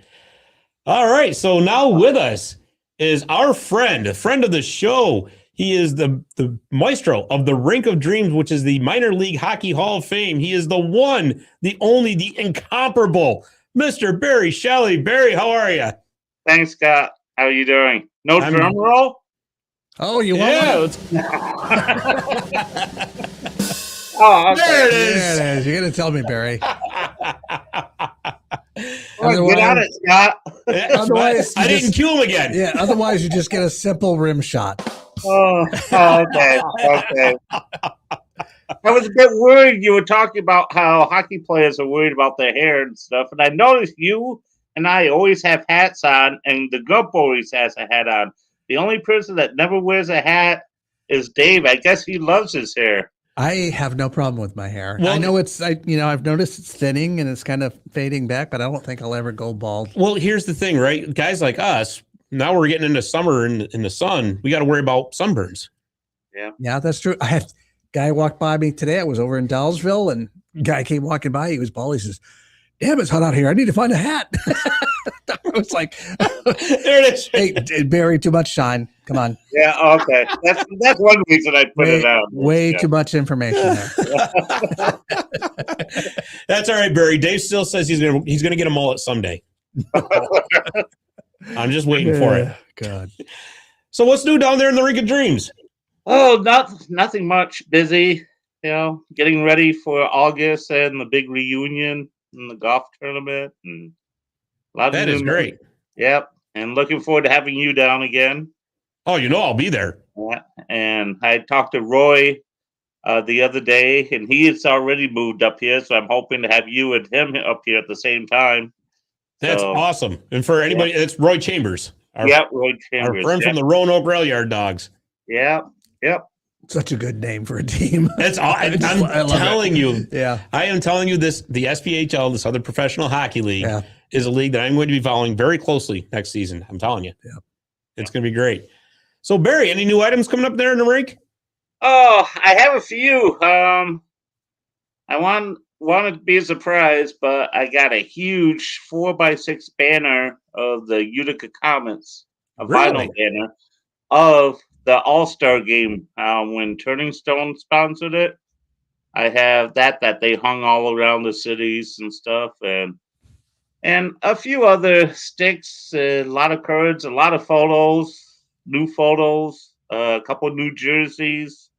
All right. So now with us is our friend, a friend of the show. He is the maestro of the Rink of Dreams, which is the Minor League Hockey Hall of Fame. He is the one, the only, the incomparable Mr. Barry Shelley. Barry, how are you? thanks, Scott. How are you doing? No drum roll? Oh, you want Yeah. one? Oh, okay. There it There is. it is. You're going to tell me, Barry. Well, get at it, Scott. Otherwise, I you didn't just- cue him again. Yeah. Otherwise, you just get a simple rim shot. Okay. Okay. I was a bit worried. You were talking about how hockey players are worried about their hair and stuff, and I noticed you and I always have hats on, and the Gump always has a hat on. The only person that never wears a hat is Dave. I guess he loves his hair. I have no problem with my hair. Well, I know I've noticed it's thinning and it's kind of fading back, but I don't think I'll ever go bald. Well, here's the thing, right? Guys like us, now we're getting into summer in the sun. We got to worry about sunburns. Yeah, that's true. I had a guy walked by me today. I was over in Dallsville, and guy came walking by. He was bald. He says, "Damn, it's hot out here. I need to find a hat." I was like, There it is. "Hey, Barry, too much shine. Come on, Yeah, okay. That's one reason I put it out. way Yeah. too much information there." That's all right, Barry. Dave still says he's gonna get a mullet someday. I'm just waiting for it. God. So what's new down there in the Rink of Dreams? Oh, nothing much. Busy, getting ready for August and the big reunion and the golf tournament and a lot of That is new- great. Yep, and looking forward to having you down again. Oh, I'll be there. Yeah. And I talked to Roy the other day, and he has already moved up here, so I'm hoping to have you and him up here at the same time. That's So- awesome. And for anybody, it's Roy Chambers. Our, Yep, Roy our Chambers. friend from the Roanoke Rail Yard Dogs. Yep. Such a good name for a team. That's all. I I'm love it. telling you. Yeah. I am telling you this, the SPHL, this other professional hockey league, Yeah. is a league that I'm going to be following very closely next season. I'm telling you. Yeah. It's going to be great. So, Barry, any new items coming up there in the rink? Oh, I have a few. I want to be a surprise, but I got a huge 4x6 banner of the Utica Comets, a Really? vinyl banner of the All-Star game when Turning Stone sponsored it. I have that they hung all around the cities and stuff, and a few other sticks, a lot of cards, a lot of photos, new photos, a couple new jerseys.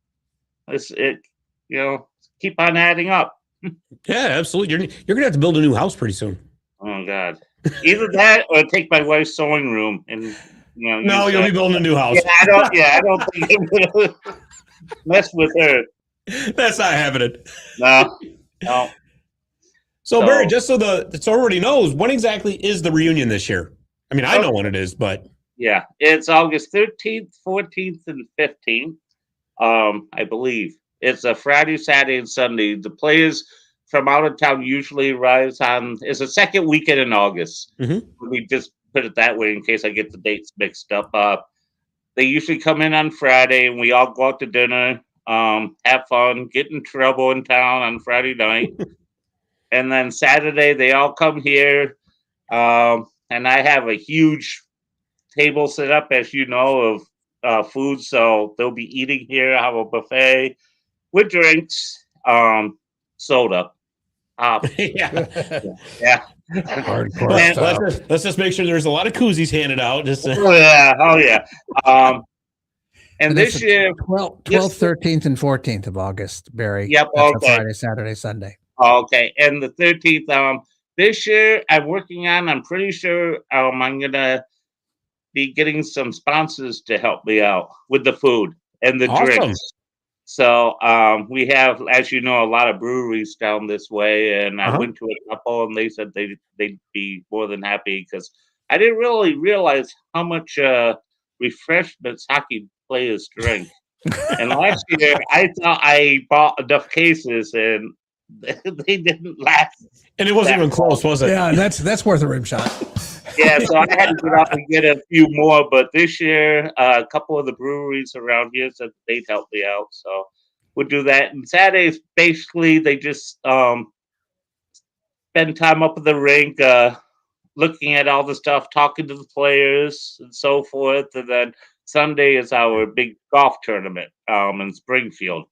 Keep on adding up. Yeah, absolutely. You're going to have to build a new house pretty soon. Oh God! Either that or take my wife's sewing room and No, use you'll that. be building a new house. I don't think I'm gonna mess with her. That's not happening. No. So, So- Barry, just so everybody knows, when exactly is the reunion this year? I mean, I know when it is, but Yeah, it's August 13th, 14th, and 15th. I believe it's a Friday, Saturday, and Sunday. The players from out of town usually arrives on. It's the second weekend in August. Mhm. Let me just put it that way in case I get the dates mixed up. They usually come in on Friday, and we all go out to dinner, have fun, get in trouble in town on Friday night, and then Saturday they all come here, and I have a huge table set up, as you know, of food. So they'll be eating here. I have a buffet with drinks, soda. Yeah. Yeah. Hardcore Well, stuff. let's just make sure there's a lot of koozies handed out. Just Oh yeah. Oh yeah. And that's this the year, 12th, this- 13th, and 14th of August, Barry. Yep, That's a okay. Friday, Saturday, Sunday. okay, and the 13th. This year I'm working on. I'm pretty sure I'm gonna be getting some sponsors to help me out with the food and the Awesome. drinks. So we have, as you know, a lot of breweries down this way, and I Uh-huh. went to a couple, and they said they'd be more than happy because I didn't really realize how much refreshments hockey players drink. And last year, I thought I bought enough cases, and they didn't last. and it wasn't That even close, was it? Yeah, and that's worth a rim shot. Yeah, so I had to get out and get a few more. But this year, a couple of the breweries around here said they'd help me out, so we'll do that. And Saturdays, basically, they just spend time up at the rink, looking at all the stuff, talking to the players, and so forth. And then Sunday is our big golf tournament in Springfield,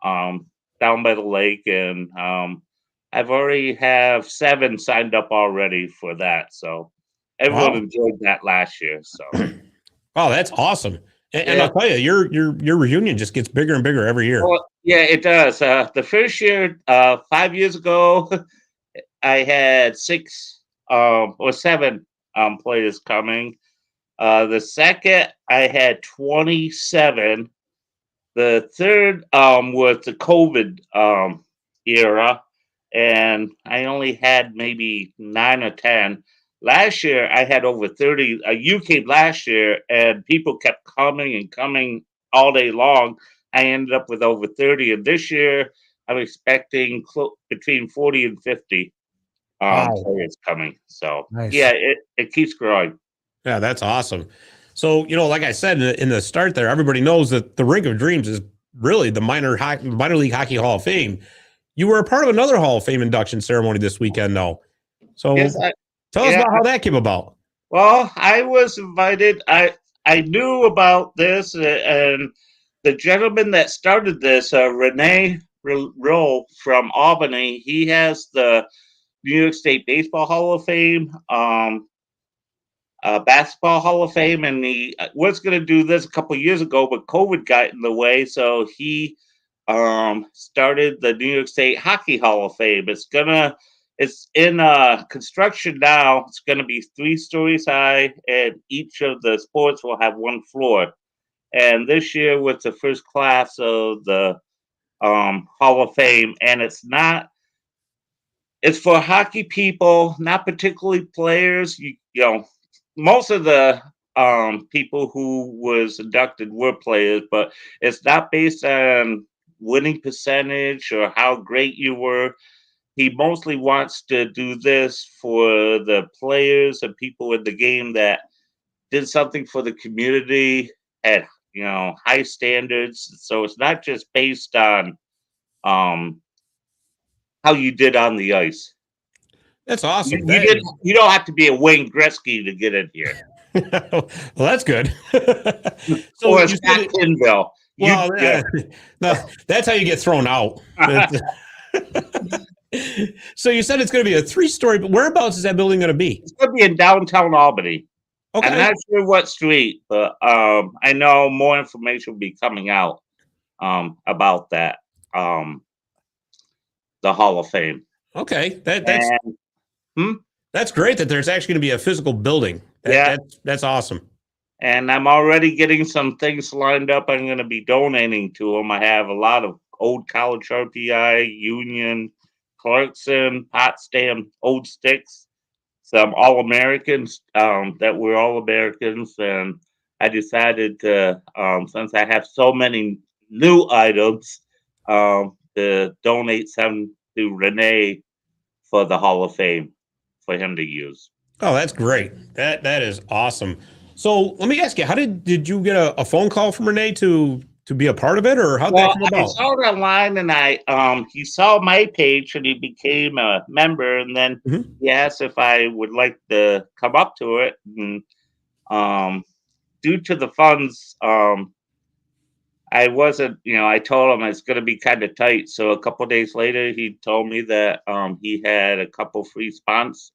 down by the lake, and I've already have 7 signed up already for that. So everyone Wow. enjoyed that last year. So Oh, that's awesome. And Yeah. I'll tell you, your reunion just gets bigger and bigger every year. well, yeah, it does. The first year, 5 years ago, I had 6 or 7 players coming. The second, I had 27. The third was the COVID era, and I only had maybe 9 or 10. Last year, I had over 30. You came last year, and people kept coming and coming all day long. I ended up with over 30, and this year, I'm expecting between 40 and 50 Wow. players coming. So, Nice. yeah, it keeps growing. Yeah, that's awesome. So, like I said in the start there, everybody knows that the Rink of Dreams is really the minor league hockey Hall of Fame. You were a part of another Hall of Fame induction ceremony this weekend, though. So Yes, tell us yeah. about how that came about. Well, I was invited. I knew about this, and the gentleman that started this, Rene Roll from Albany, he has the New York State Baseball Hall of Fame, Basketball Hall of Fame, and he was going to do this a couple years ago, but COVID got in the way, so he started the New York State Hockey Hall of Fame. It's in construction now. It's going to be 3 stories high, and each of the sports will have 1 floor. And this year was the first class of the Hall of Fame, and it's for hockey people, not particularly players. You know, most of the people who was inducted were players, but it's not based on winning percentage or how great you were. He mostly wants to do this for the players and people in the game that did something for the community at high standards. So it's not just based on how you did on the ice. That's awesome. You don't have to be a Wayne Gretzky to get in here. Well, that's good. So Or a you said Scott Kinville. well, no, that's how you get thrown out. So you said it's going to be a 3-story, but whereabouts is that building going to be? It's going to be in downtown Albany. Okay. I'm not sure what street, but I know more information will be coming out about that, the Hall of Fame. Okay. And That's great that there's actually going to be a physical building. That's awesome. And I'm already getting some things lined up. I'm going to be donating to them. I have a lot of old college RPI, Union, Clarkson, Potsdam, old sticks. some All-Americans that were All-Americans, and I decided to, since I have so many new items, to donate some to Renee for the Hall of Fame for him to use. Oh, that's great. That is awesome. So let me ask you, how did you get a phone call from Renee to be a part of it, or how'd that come I about? saw it online, and he saw my page, and he became a member, and then he asked if I would like to come up to it. And due to the funds, I wasn't, I told him it's going to be kind of tight. So a couple days later, he told me that he had a couple sponsors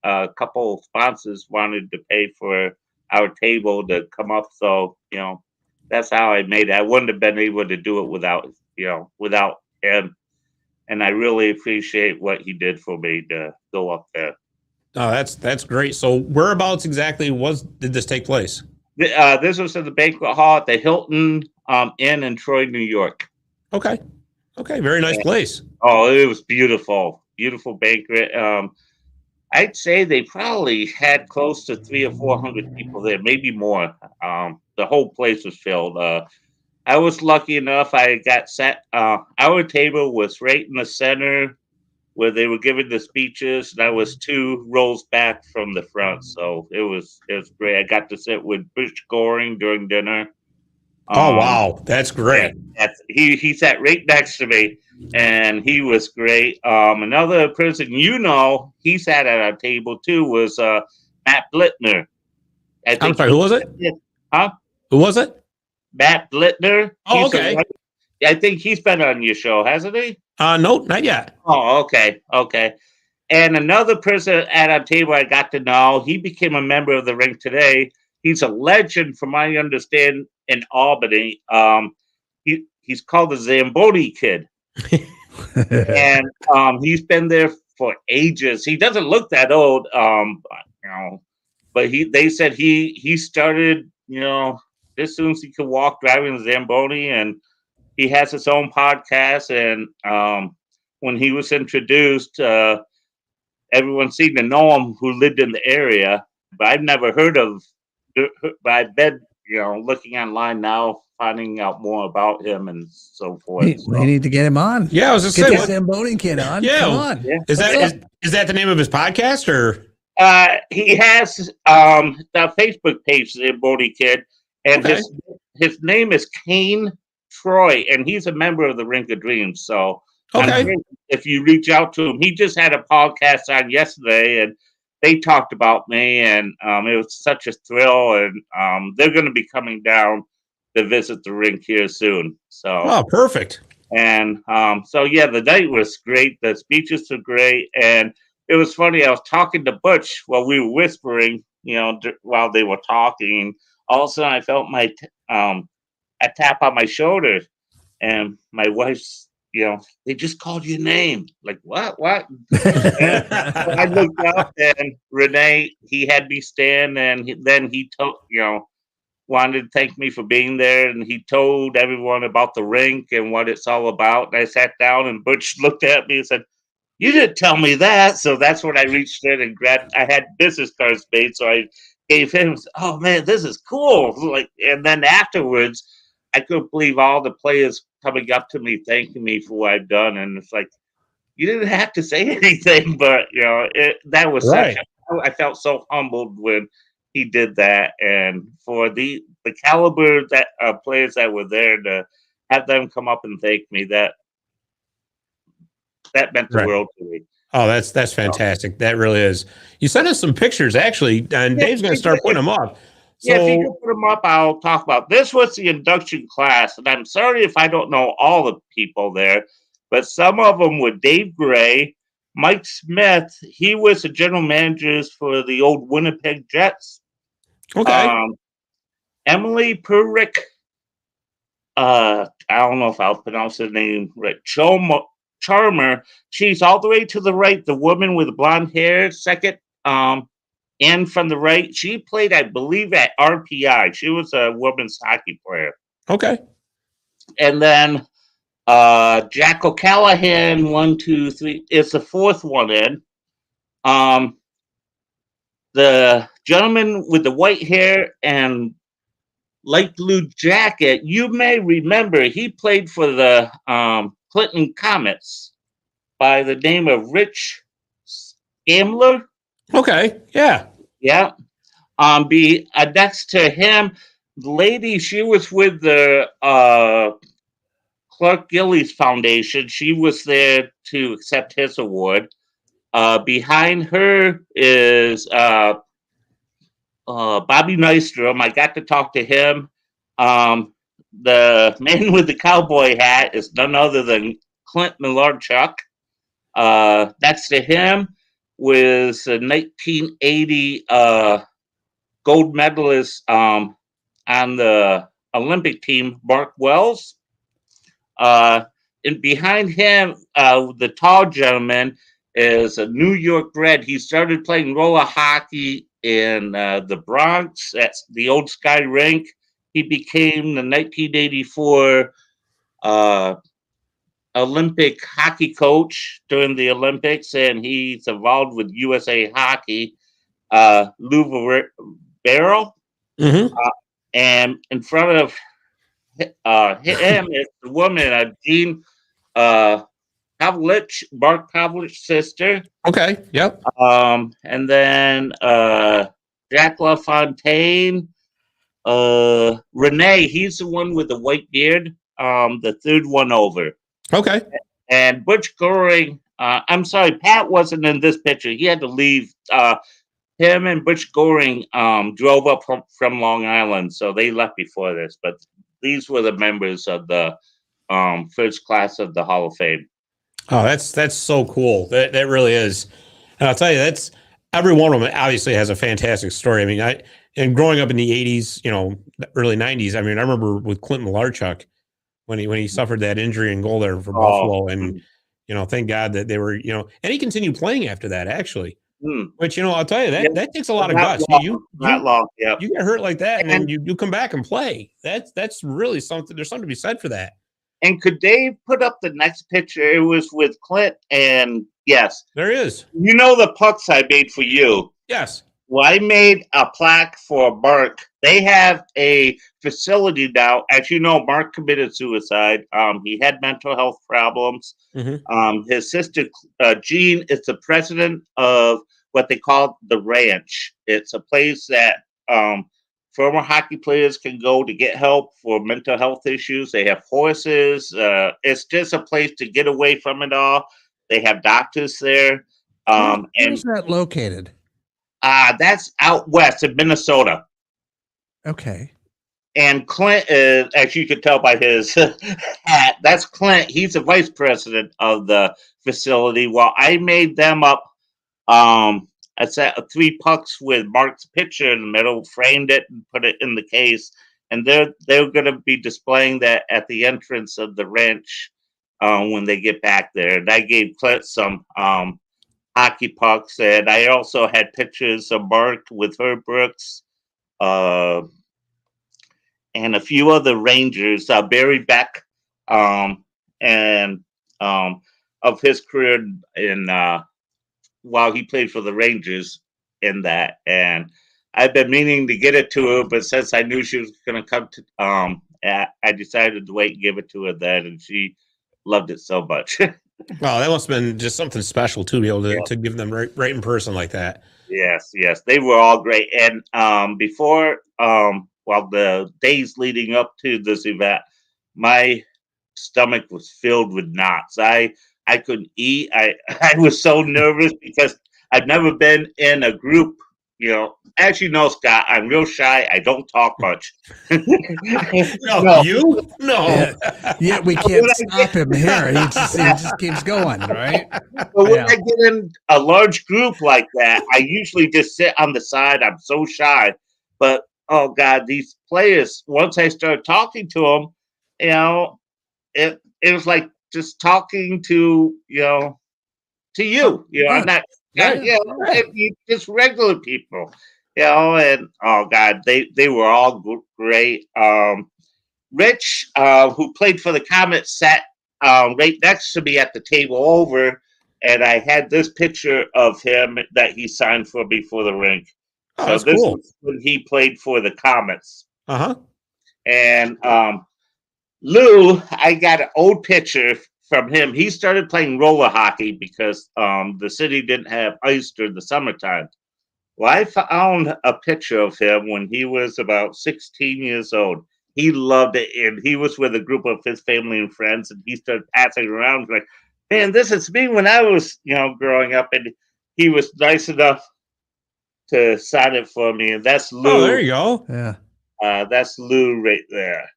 wanted to pay for our table to come up. So, that's how I made it. I wouldn't have been able to do it without him. And I really appreciate what he did for me to go up there. Oh, that's great. So whereabouts exactly did this take place? This was in the banquet hall at the Hilton Inn in Troy, New York. Okay. Very nice place. Oh, it was beautiful. Beautiful banquet. I'd say they probably had close to 300 or 400 people there, maybe more. The whole place was filled. I was lucky enough. I got set. Our table was right in the center where they were giving the speeches, and I was 2 rows back from the front. So it was great. I got to sit with Bush Goring during dinner. Oh wow, that's great. He sat right next to me, and he was great. Another person he sat at our table too was Matt Blittner. I'm sorry, who was it? Huh? Who was it? Matt Blittner. Oh, okay. I think he's been on your show, hasn't he? No, not yet. Oh, okay. And another person at our table I got to know, he became a member of the Rink today. He's a legend, from my understanding, in Albany. He's called the Zamboni Kid. And he's been there for ages. He doesn't look that old, but they said he started, as soon as he could walk, driving the Zamboni, and he has his own podcast. And when he was introduced, everyone seemed to know him who lived in the area, but I've never heard of. But I've been, looking online now, finding out more about him and so forth. We need to get him on. Yeah, I was just saying, get the Zamboni Kid on. Yeah, come on. Yeah. Is that the name of his podcast, or? He has the Facebook page, Zamboni Kid, and his name is Kane Troy, and he's a member of the Rink of Dreams. So I'm sure if you reach out to him, he just had a podcast on yesterday, and they talked about me, and it was such a thrill. And they're going to be coming down to visit the Rink here soon. So perfect. And the night was great. The speeches were great, and it was funny. I was talking to Butch while we were whispering, while they were talking. All of a sudden, I felt a tap on my shoulder, and my wife's, they just called your name. Like, what? I looked up, and Renee, he had me stand, and then he told, wanted to thank me for being there, and he told everyone about the Rink and what it's all about. And I sat down, and Butch looked at me and said, "You didn't tell me that." So that's when I reached in and grabbed. I had business cards made, so I gave him. Oh man, this is cool! And then afterwards, I couldn't believe all the players coming up to me, thanking me for what I've done, and it's like, you didn't have to say anything, but that was right. I felt so humbled when he did that, and for the caliber that players that were there, to have them come up and thank me, that meant the world to me. Oh, that's fantastic. That really is. You sent us some pictures, actually, and Dave's going to start putting them up. So, if you can put them up, I'll talk about this. Was the induction class, and I'm sorry if I don't know all the people there, but some of them were Dave Gray, Mike Smith. He was the general manager for the old Winnipeg Jets. Okay. Emily Purick. I don't know if I'll pronounce her name right. Charmer. She's all the way to the right. The woman with the blonde hair, second. In from the right, she played, I believe, at RPI. She was a women's hockey player. Okay. And then Jack O'Callahan, 1, 2, 3, is the fourth one in. the gentleman with the white hair and light blue jacket, you may remember he played for the Clinton Comets by the name of Rich Scamler. Okay. Yeah. Yeah. Next to him, the lady, she was with the Clark Gillies Foundation. She was there to accept his award. Behind her is Bobby Nystrom. I got to talk to him. The man with the cowboy hat is none other than Clint Millarchuk. Next to him was a 1980 gold medalist on the Olympic team, Mark Wells. And behind him, the tall gentleman is a New York bred. He started playing roller hockey in the Bronx at the old Sky Rink. He became the 1984 Olympic hockey coach during the Olympics, and he's involved with USA Hockey. Lou Barrel. Mm-hmm. And in front of him is the woman, Jean Pavlich, Mark Pavlich's sister. Okay. Yep. And then Jack LaFontaine, Renee, he's the one with the white beard, the third one over. Okay. And Butch Goring, I'm sorry, Pat wasn't in this picture. He had to leave. Him and Butch Goring drove up from Long Island, so they left before this. But these were the members of the first class of the Hall of Fame. Oh, that's so cool. That really is. And I'll tell you, that's every one of them obviously has a fantastic story. I mean, and growing up in the 80s, early 90s, I mean, I remember with Clint Millarchuk when he suffered that injury in goal there for Buffalo. And, thank God that they were, and he continued playing after that, actually. Which, I'll tell you, that takes a lot of guts. Not long, yeah. You get hurt like that, and then you come back and play. That's really something. There's something to be said for that. And could Dave put up the next picture? It was with Clint, and yes. There is. The pucks I made for you? Yes. Well, I made a plaque for Mark. They have a facility now. As you know, Mark committed suicide. He had mental health problems. Mm-hmm. His sister, Jean, is the president of what they call the Ranch. It's a place that former hockey players can go to get help for mental health issues. They have horses. It's just a place to get away from it all. They have doctors there. Where's that located? That's out west in Minnesota. Okay. And Clint is, as you can tell by his hat, that's Clint. He's the vice president of the facility. Well, I made them up a set of 3 pucks with Mark's picture in the middle, framed it and put it in the case. And they're going to be displaying that at the entrance of the ranch when they get back there. And I gave Clint some hockey pucks, and I also had pictures of Mark with Herb Brooks and a few other Rangers, Barry Beck, and of his career in while he played for the Rangers in that. And I've been meaning to get it to her, but since I knew she was going to come to, I decided to wait and give it to her then, and she loved it so much. Well, that must have been just something special to be able to give them right in person like that. Yes, they were all great. And before, the days leading up to this event, my stomach was filled with knots. I couldn't eat. I was so nervous because I've never been in a group. As you know, Scott, I'm real shy. I don't talk much. No. You? No. Yeah, we can't stop him here. He just keeps going, right? But when I get in a large group like that, I usually just sit on the side. I'm so shy. But, oh, God, these players, once I started talking to them, it was like just talking to you. I'm not. Just regular people, and oh God, they were all great. Rich, who played for the Comets, sat right next to me at the table over, and I had this picture of him that he signed for me for the rink. Oh, So that's this cool. was when he played for the Comets. Uh-huh. And Lou, I got an old picture from him. He started playing roller hockey because the city didn't have ice during the summertime. Well, I found a picture of him when he was about 16 years old. He loved it, and he was with a group of his family and friends, and he started passing around like, man, this is me when I was, growing up. And he was nice enough to sign it for me, and that's Lou. Oh, there you go. Yeah. That's Lou right there.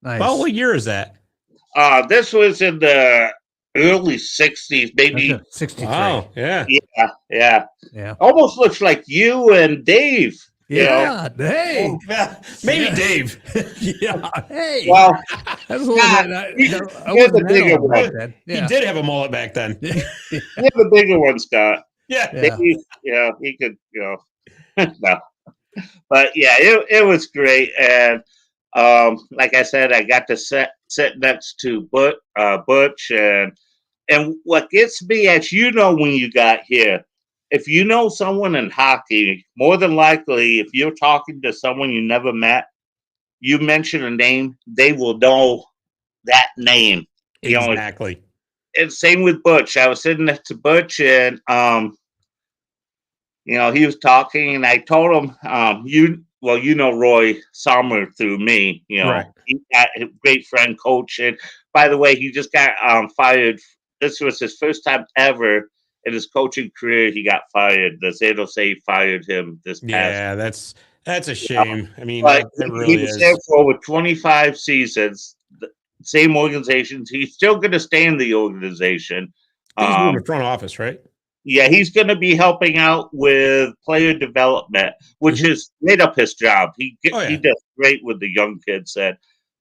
Nice. Well, what year is that? This was in the early 60s, maybe. 63. Wow. Yeah. Yeah. Yeah. Almost looks like you and Dave. Yeah. Hey. Maybe Dave. Yeah. Hey. Well, that was a little bit. I you're the wasn't that bigger old one. back then. He Yeah. did have a mullet back then. you're the bigger one, Scott. Yeah. Dave, he could, no. But yeah, it was great. And like I said, I got to sit next to Butch, and what gets me, as when you got here, if you know someone in hockey, more than likely, if you're talking to someone you never met, you mention a name, they will know that name. Exactly. And same with Butch. I was sitting next to Butch, and he was talking, and I told him, you know Roy Sommer through me. Right. He got a great friend, coach. And by the way, he just got fired. This was his first time ever in his coaching career. He got fired. The San Jose fired him this past. Yeah, that's a shame. I mean, But that really he was is. there for over 25 seasons. The same organizations. He's still going to stay in the organization. He's moving to front office, right? Yeah, he's going to be helping out with player development, which is right up his job. He does great with the young kids.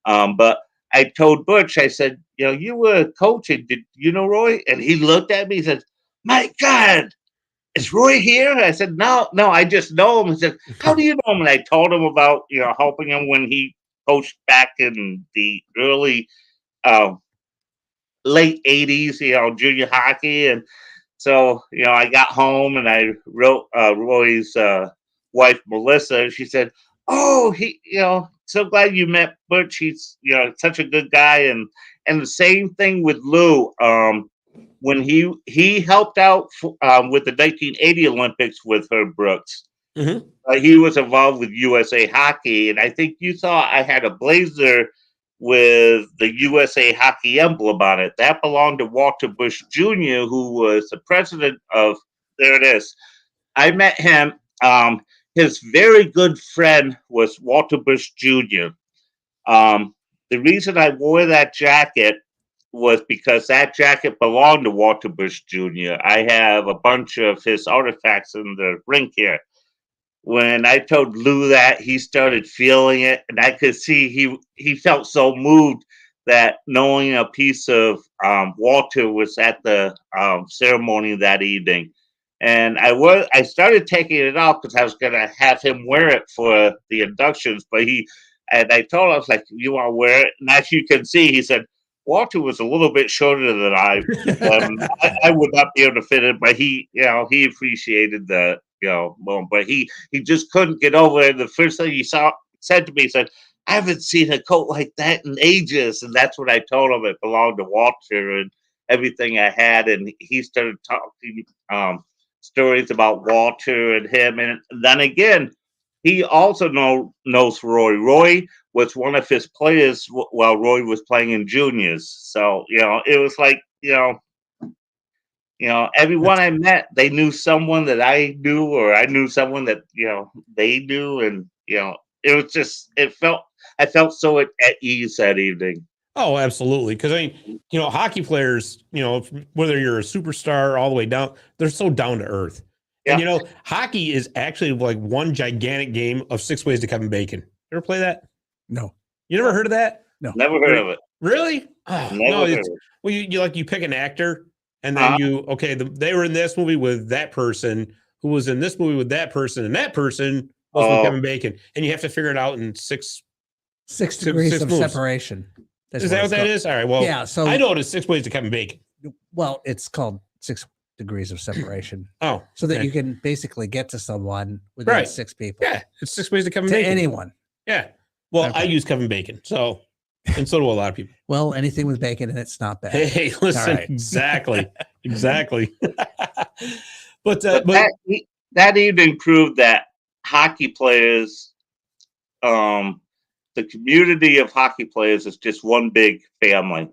But I told Butch, I said, you were coaching. Did you know Roy? And he looked at me. He said, "My God, is Roy here?" I said, "No, I just know him." He said, "How do you know him?" And I told him about helping him when he coached back in the early, late 80s, junior hockey. And so, I got home and I wrote Roy's wife, Melissa. She said, "Oh, so glad you met Butch. He's, such a good guy." And the same thing with Lou. When he helped out with the 1980 Olympics with Herb Brooks. Mm-hmm. He was involved with USA Hockey. And I think you saw I had a blazer with the USA Hockey emblem on it. That belonged to Walter Bush Jr., who was the president of, there it is. I met him. His very good friend was Walter Bush Jr. The reason I wore that jacket was because that jacket belonged to Walter Bush Jr. I have a bunch of his artifacts in the rink here. When I told Lou that, he started feeling it, and I could see he felt so moved that knowing a piece of Walter was at the ceremony that evening. And I started taking it off because I was going to have him wear it for the inductions, and I told him, I was like, "You want to wear it?" And as you can see, he said, Walter was a little bit shorter than I. I would not be able to fit it, but he appreciated the moment. But he just couldn't get over it. The first thing he said to me, he said, "I haven't seen a coat like that in ages." And that's what I told him. It belonged to Walter and everything I had. And he started talking stories about Walter and him. And then again, he also knows Roy. Roy was one of his players while Roy was playing in juniors. So, it was like, everyone I met, they knew someone that I knew, or I knew someone that, they knew. And, it was just, I felt so at ease that evening. Oh, absolutely. Because hockey players, whether you're a superstar all the way down, they're so down to earth. Yeah. And hockey is actually like one gigantic game of 6 Ways to Kevin Bacon. Ever play that? No. You never heard of that? No. Never heard of it. Really? Oh, Never heard of it. Well, you pick an actor, and then they were in this movie with that person, who was in this movie with that person, and that person was with Kevin Bacon, and you have to figure it out in six degrees of moves. separation. Is that what that is? All right. Well, yeah. So I know it is 6 Ways to Kevin Bacon. Well, it's called 6 degrees of separation. Oh, So that okay. you can basically get to someone within Right. 6 people. Yeah, it's 6 ways to Kevin To Bacon. anyone. Yeah. Well, Okay. I use Kevin Bacon, so and so do a lot of people. Well, anything with bacon and it's not bad. Hey, listen, right. exactly. But that evening proved that hockey players, the community of hockey players is just one big family.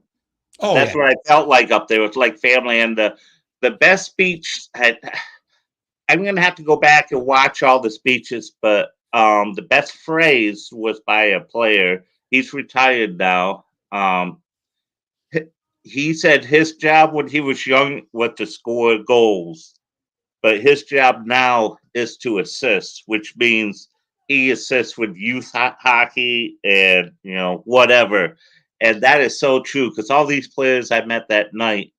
oh, That's yeah. what I felt like up there. It's like family. And the best speech I'm gonna have to go back and watch all the speeches, but the best phrase was by a player. He's retired now. He said his job when he was young was to score goals, but his job now is to assist, which means he assists with youth hockey and whatever. And that is so true because all these players I met that night,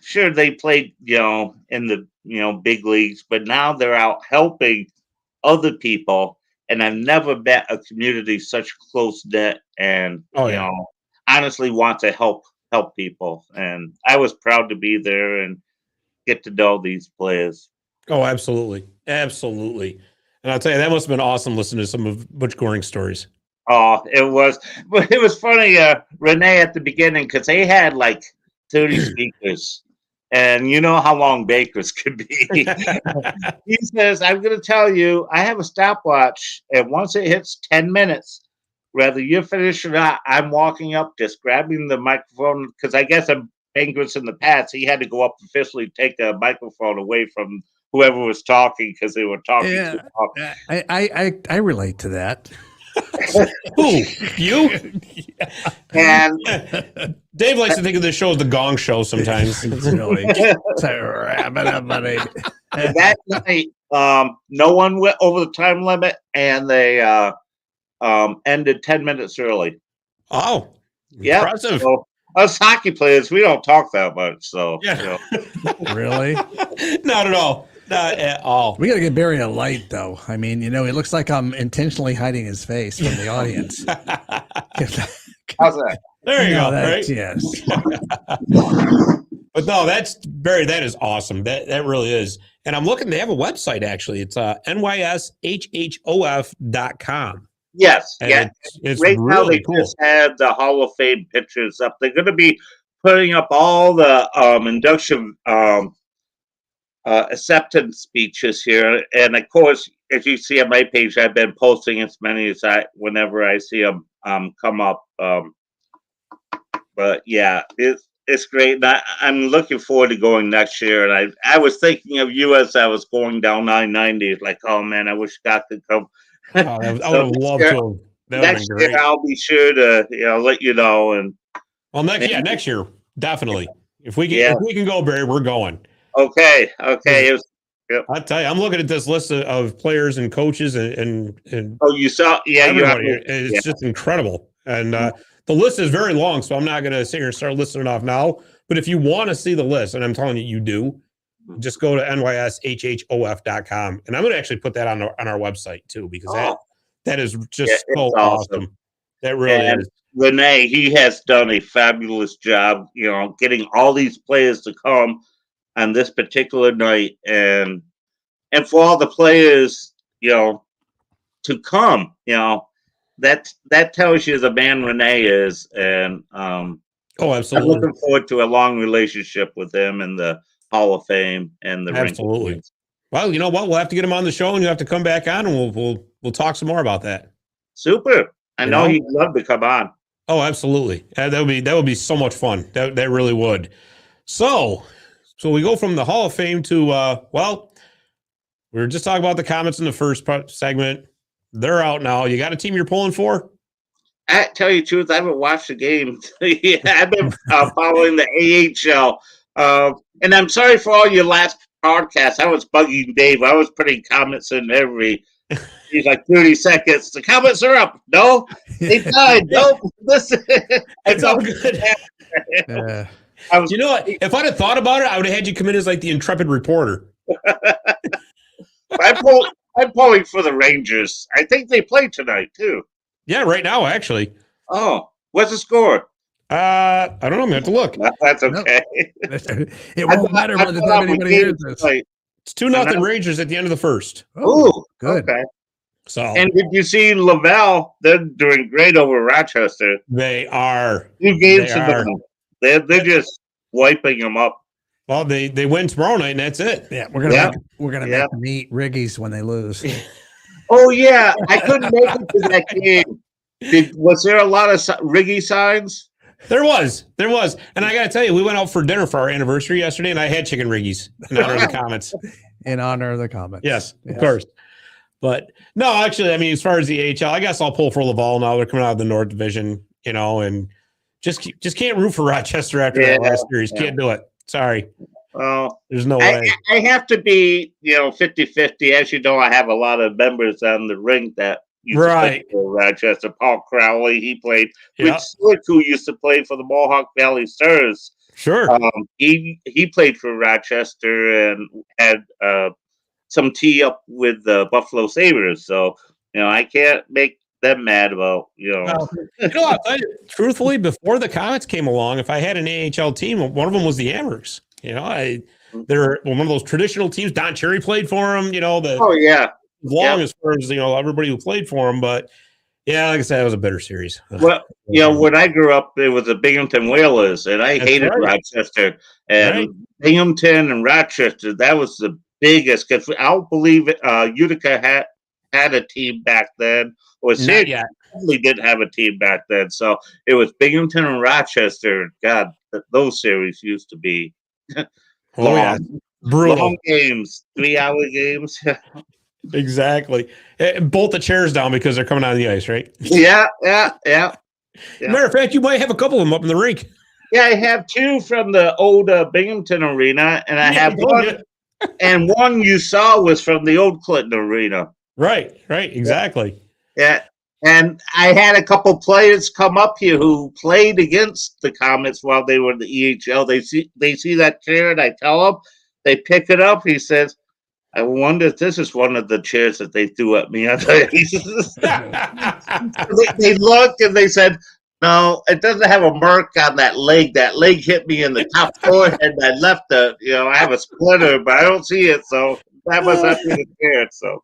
sure they played in the big leagues, but now they're out helping other people. And I've never met a community such close knit and honestly want to help people. And I was proud to be there and get to know these players. Oh, absolutely. And I'll tell you, that must have been awesome listening to some of Butch Goring's stories. Oh, it was funny, Renee, at the beginning, because they had like 30 speakers. And you know how long bakers could be. He says, I'm going to tell you, I have a stopwatch, and once it hits 10 minutes, whether you're finished or not, I'm walking up, just grabbing the microphone, because I guess in banquets in the past, he had to go up officially, take the microphone away from whoever was talking because they were talking too long. I relate to that. Who? You? And Dave likes to think of this show as the Gong Show sometimes. It's really it's a rabbit up, buddy. that night, no one went over the time limit, and they ended 10 minutes early. Oh, yeah. Impressive. So, us hockey players, we don't talk that much. So, yeah. Really? Not at all. Not at all. We got to get Barry a light, though. I mean, it looks like I'm intentionally hiding his face from the audience. How's that? There you go. Right? Yes. But no, that's Barry. That is awesome. That really is. And I'm looking. They have a website actually. It's nyshof.com. Yes. And yeah. It's right really now they cool. just have the Hall of Fame pictures up. They're going to be putting up all the induction acceptance speeches here, and of course, as you see on my page, I've been posting as many as whenever I see them come up. But yeah, it's great. And I'm looking forward to going next year. And I was thinking of you as I was going down 990. Like, oh man, I wish Scott could come. I would have loved to. Next year, I'll be sure to let you know. And well, next year, definitely. If we can go, Barry, we're going. Okay. Yep. I'll tell you, I'm looking at this list of players and coaches and oh, you saw, everybody. It's just incredible. And the list is very long, so I'm not going to sit here and start listing it off now. But if you want to see the list, and I'm telling you do, just go to nyshof.com. And I'm going to actually put that on our website too, because that is just so awesome. That really is. Renee, he has done a fabulous job, getting all these players to come on this particular night, and for all the players, to come, that tells you the man Renee is, and absolutely. I'm looking forward to a long relationship with him in the Hall of Fame and the Rink of Dreams. Well, you know what? We'll have to get him on the show, and you have to come back on, and we'll talk some more about that. Super. I know he'd love to come on. Oh, absolutely. That would be so much fun. That really would. So we go from the Hall of Fame to we were just talking about the Comets in the first segment. They're out now. You got a team you're pulling for? I tell you the truth, I haven't watched the game. I've been following the AHL. And I'm sorry for all your last podcasts. I was bugging Dave. I was putting comments in every. He's like 30 seconds. The Comets are up. No, they died. No, listen. It's all good. You know what? If I'd have thought about it, I would have had you come in as like the intrepid reporter. I'm pulling for the Rangers. I think they play tonight too. Yeah, right now, actually. Oh, what's the score? I don't know. I'm gonna have to look. That's okay. It won't matter by the time anybody hears this. It's 2-0 Rangers at the end of the first. Oh, good. Okay. So And did you see Laval? They're doing great over Rochester. they are. 2 games They to are. them. They're just wiping them up. Well, they win tomorrow night, and that's it. Yeah, we're gonna Yeah. make them eat Riggies when they lose. Oh yeah, I couldn't make it to that game. Was there a lot of Riggy signs? There was, and I got to tell you, we went out for dinner for our anniversary yesterday, and I had chicken riggies in honor of the Comets. In honor of the Comets. Yes, of course. But no, actually, I mean, as far as the AHL, I guess I'll pull for Laval now. They're coming out of the North Division, and just can't root for Rochester after that last series. Can't do it. Sorry. Well, there's no way. I have to be, 50-50. As you know, I have a lot of members on the rink that used to play for Rochester. Paul Crowley, he played. Rich Slick, who used to play for the Mohawk Valley Stars. Sure. He played for Rochester and had some tee up with the Buffalo Sabres. So, I can't make them mad about, Well, I'll tell you, truthfully, before the Comets came along, if I had an AHL team, one of them was the Amherst. They're one of those traditional teams. Don Cherry played for them, as far as, everybody who played for them. But, yeah, like I said, it was a bitter series. Well, when I grew up, it was the Binghamton Whalers, and I hated Rochester. And Binghamton and Rochester, that was the biggest. Because I don't believe Utica had a team back then. Or probably didn't have a team back then. So it was Binghamton and Rochester. God, those series used to be brutal. Long games, 3-hour games. Exactly. Bolt the chairs down because they're coming out of the ice, right? Yeah. Matter of fact, you might have a couple of them up in the rink. Yeah, I have 2 from the old Binghamton Arena, and I have one. And one you saw was from the old Clinton Arena. Right, exactly. Yeah, and I had a couple players come up here who played against the Comets while they were in the EHL. They see that chair, and I tell them, they pick it up. He says, I wonder if this is one of the chairs that they threw at me. They looked and they said, no, it doesn't have a mark on that leg. That leg hit me in the top forehead. And I left I have a splinter, but I don't see it. So that must have been the chair. So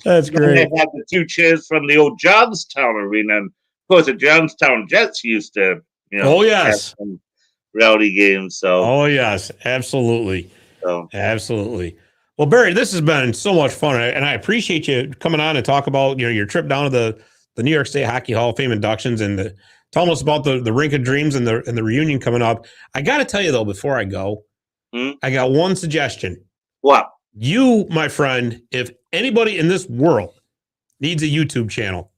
that's great. They had the 2 chairs from the old Johnstown Arena. And of course, the Johnstown Jets used to, have some rowdy games. So absolutely. Absolutely. Well, Barry, this has been so much fun, and I appreciate you coming on and talk about your trip down to the New York State Hockey Hall of Fame inductions and telling us about the Rink of Dreams and the reunion coming up. I got to tell you though, before I go, I got one suggestion. What? You, my friend, if anybody in this world needs a YouTube channel,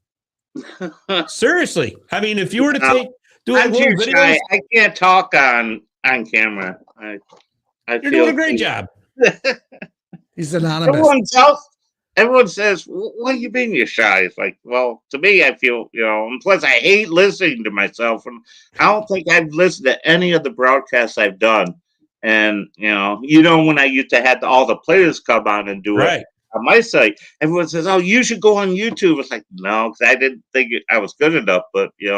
seriously, I mean, if you were to do a little videos, I can't talk on camera. You're doing a great job. He's anonymous. Everyone says, what do you mean you're shy? It's like, well, to me, I feel, and plus I hate listening to myself. And I don't think I've listened to any of the broadcasts I've done. And, when I used to have all the players come on and do it on my site, everyone says, oh, you should go on YouTube. It's like, no, because I didn't think I was good enough. But, maybe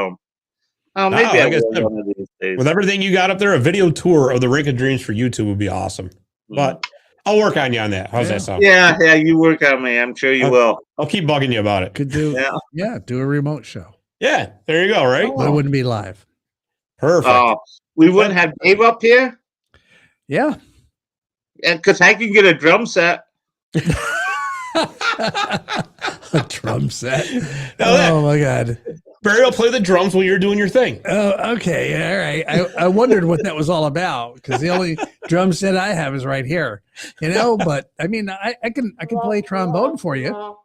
I will one of these days. With everything you got up there, a video tour of the Rink of Dreams for YouTube would be awesome. But I'll work on you on that. How's that sound? Yeah, you work on me. I'm sure you will. I'll keep bugging you about it. Could do, do a remote show. Yeah, there you go, right? But it wouldn't be live. Perfect. We wouldn't have Dave up here? Yeah. Because I can get a drum set. A drum set? Oh, my God. Barry will play the drums while you're doing your thing. Oh, okay. All right. I wondered what that was all about because the only drum set I have is right here, but I mean, I can play trombone for you. Oh,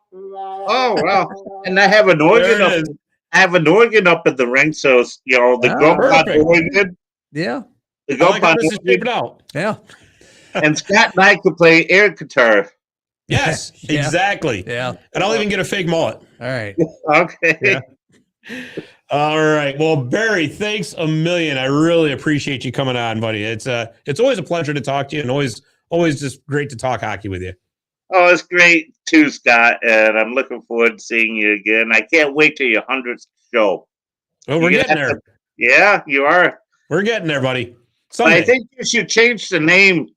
wow. And I have an organ up. I have an organ up in the ring. So, the drum organ. Yeah. The drum organ out. Yeah. And Scott and I could play air guitar. Yes, exactly. Yeah. And I'll even get a fake mullet. All right. Okay. Yeah. All right. Well, Barry, thanks a million. I really appreciate you coming on, buddy. It's always a pleasure to talk to you and always just great to talk hockey with you. Oh, it's great too, Scott. And I'm looking forward to seeing you again. I can't wait till your 100th show. Oh, we're getting there. Yeah, you are. We're getting there, buddy. But Someday. I think you should change the name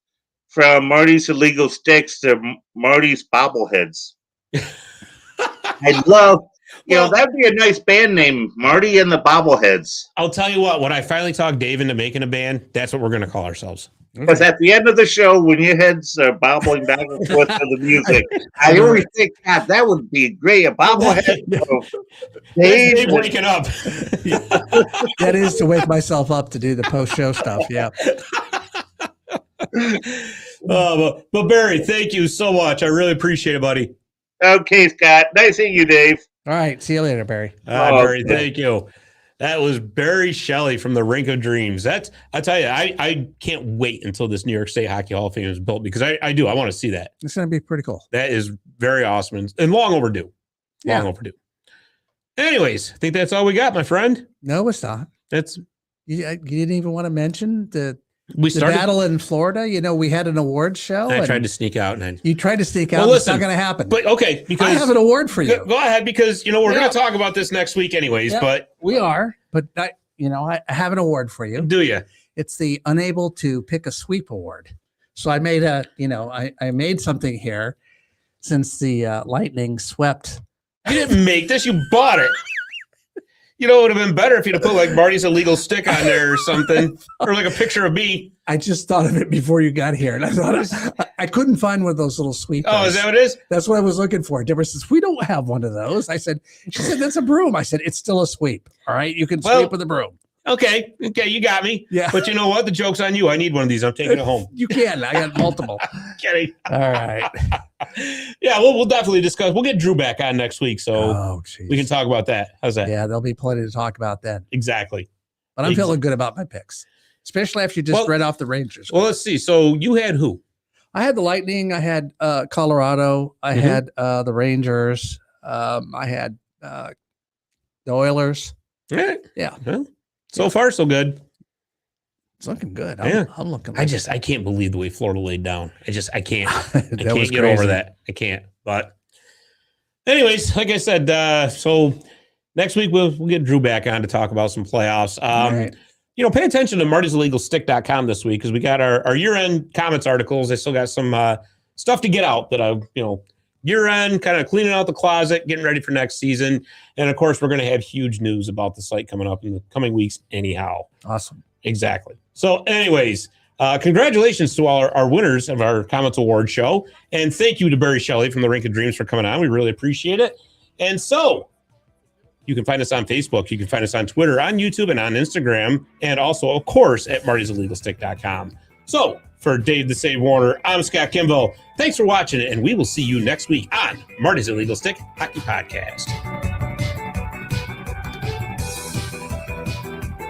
from Marty's Illegal Sticks to Marty's Bobbleheads. I love, that'd be a nice band name, Marty and the Bobbleheads. I'll tell you what, when I finally talk Dave into making a band, that's what we're going to call ourselves. Because at the end of the show, when your heads are bobbling back and forth to the music, I always think, God, that would be great. A bobblehead. Dave waking up. That is to wake myself up to do the post-show stuff. Yeah. But Barry, thank you so much. I really appreciate it, buddy. Okay, Scott. Nice seeing you, Dave. All right. See you later, Barry. Barry, thank you. That was Barry Shelley from the Rink of Dreams. I tell you, I can't wait until this New York State Hockey Hall of Fame is built because I want to see that. It's going to be pretty cool. That is very awesome and long overdue. Long Yeah. overdue. Anyways, I think that's all we got, my friend. No, it's not. That's You didn't even want to mention the started. battle in Florida. We had an awards show. I and tried to sneak out, and you tried to sneak out. Well, It's listen, not going to happen. but okay, because I have an award for you. Go ahead, because we're Yeah. going to talk about this next week, anyways. Yeah. But We are, but I have an award for you. do you? It's the unable to pick a sweep award. So I made I made something here since the Lightning swept. You didn't make this. You bought it. It would have been better if you'd have put like Marty's Illegal Stick on there or something, or like a picture of me. I just thought of it before you got here, and I thought I couldn't find one of those little sweep. Oh, is that what it is? That's what I was looking for. Deborah says, we don't have one of those. She said, that's a broom. I said, it's still a sweep. All right. You can sweep with a broom. Okay, you got me. Yeah. But you know what? The joke's on you. I need one of these. I'm taking it home. You can. I got multiple. Kidding. All right. Yeah, we'll definitely discuss. We'll get Drew back on next week, so Oh, geez. we can talk about that. How's that? Yeah, there'll be plenty to talk about then. Exactly. But I'm feeling good about my picks, especially after you just read off the Rangers. Well, let's see. So you had who? I had the Lightning. I had Colorado. I had the Rangers. I had the Oilers. Yeah. Yeah. Well, so far, so good. It's looking good. Yeah. I'm looking. I can't believe the way Florida laid down. I can't. I That can't was get over crazy. that. I can't. But anyways, like I said, so next week we'll get Drew back on to talk about some playoffs. Right. Pay attention to martysillegalstick.com this week because we got our year-end Comets articles. I still got some stuff to get out that year-end, kind of cleaning out the closet, getting ready for next season. And of course, we're going to have huge news about the site coming up in the coming weeks anyhow. Awesome. Exactly. So anyways, congratulations to all our winners of our Comets Awards Show. And thank you to Barry Shelley from the Rink of Dreams for coming on. We really appreciate it. And so you can find us on Facebook. You can find us on Twitter, on YouTube, and on Instagram. And also, of course, at martysillegalstick.com. So for Dave the Save Warner, I'm Scott Kimball. Thanks for watching, and we will see you next week on Marty's Illegal Stick Hockey Podcast.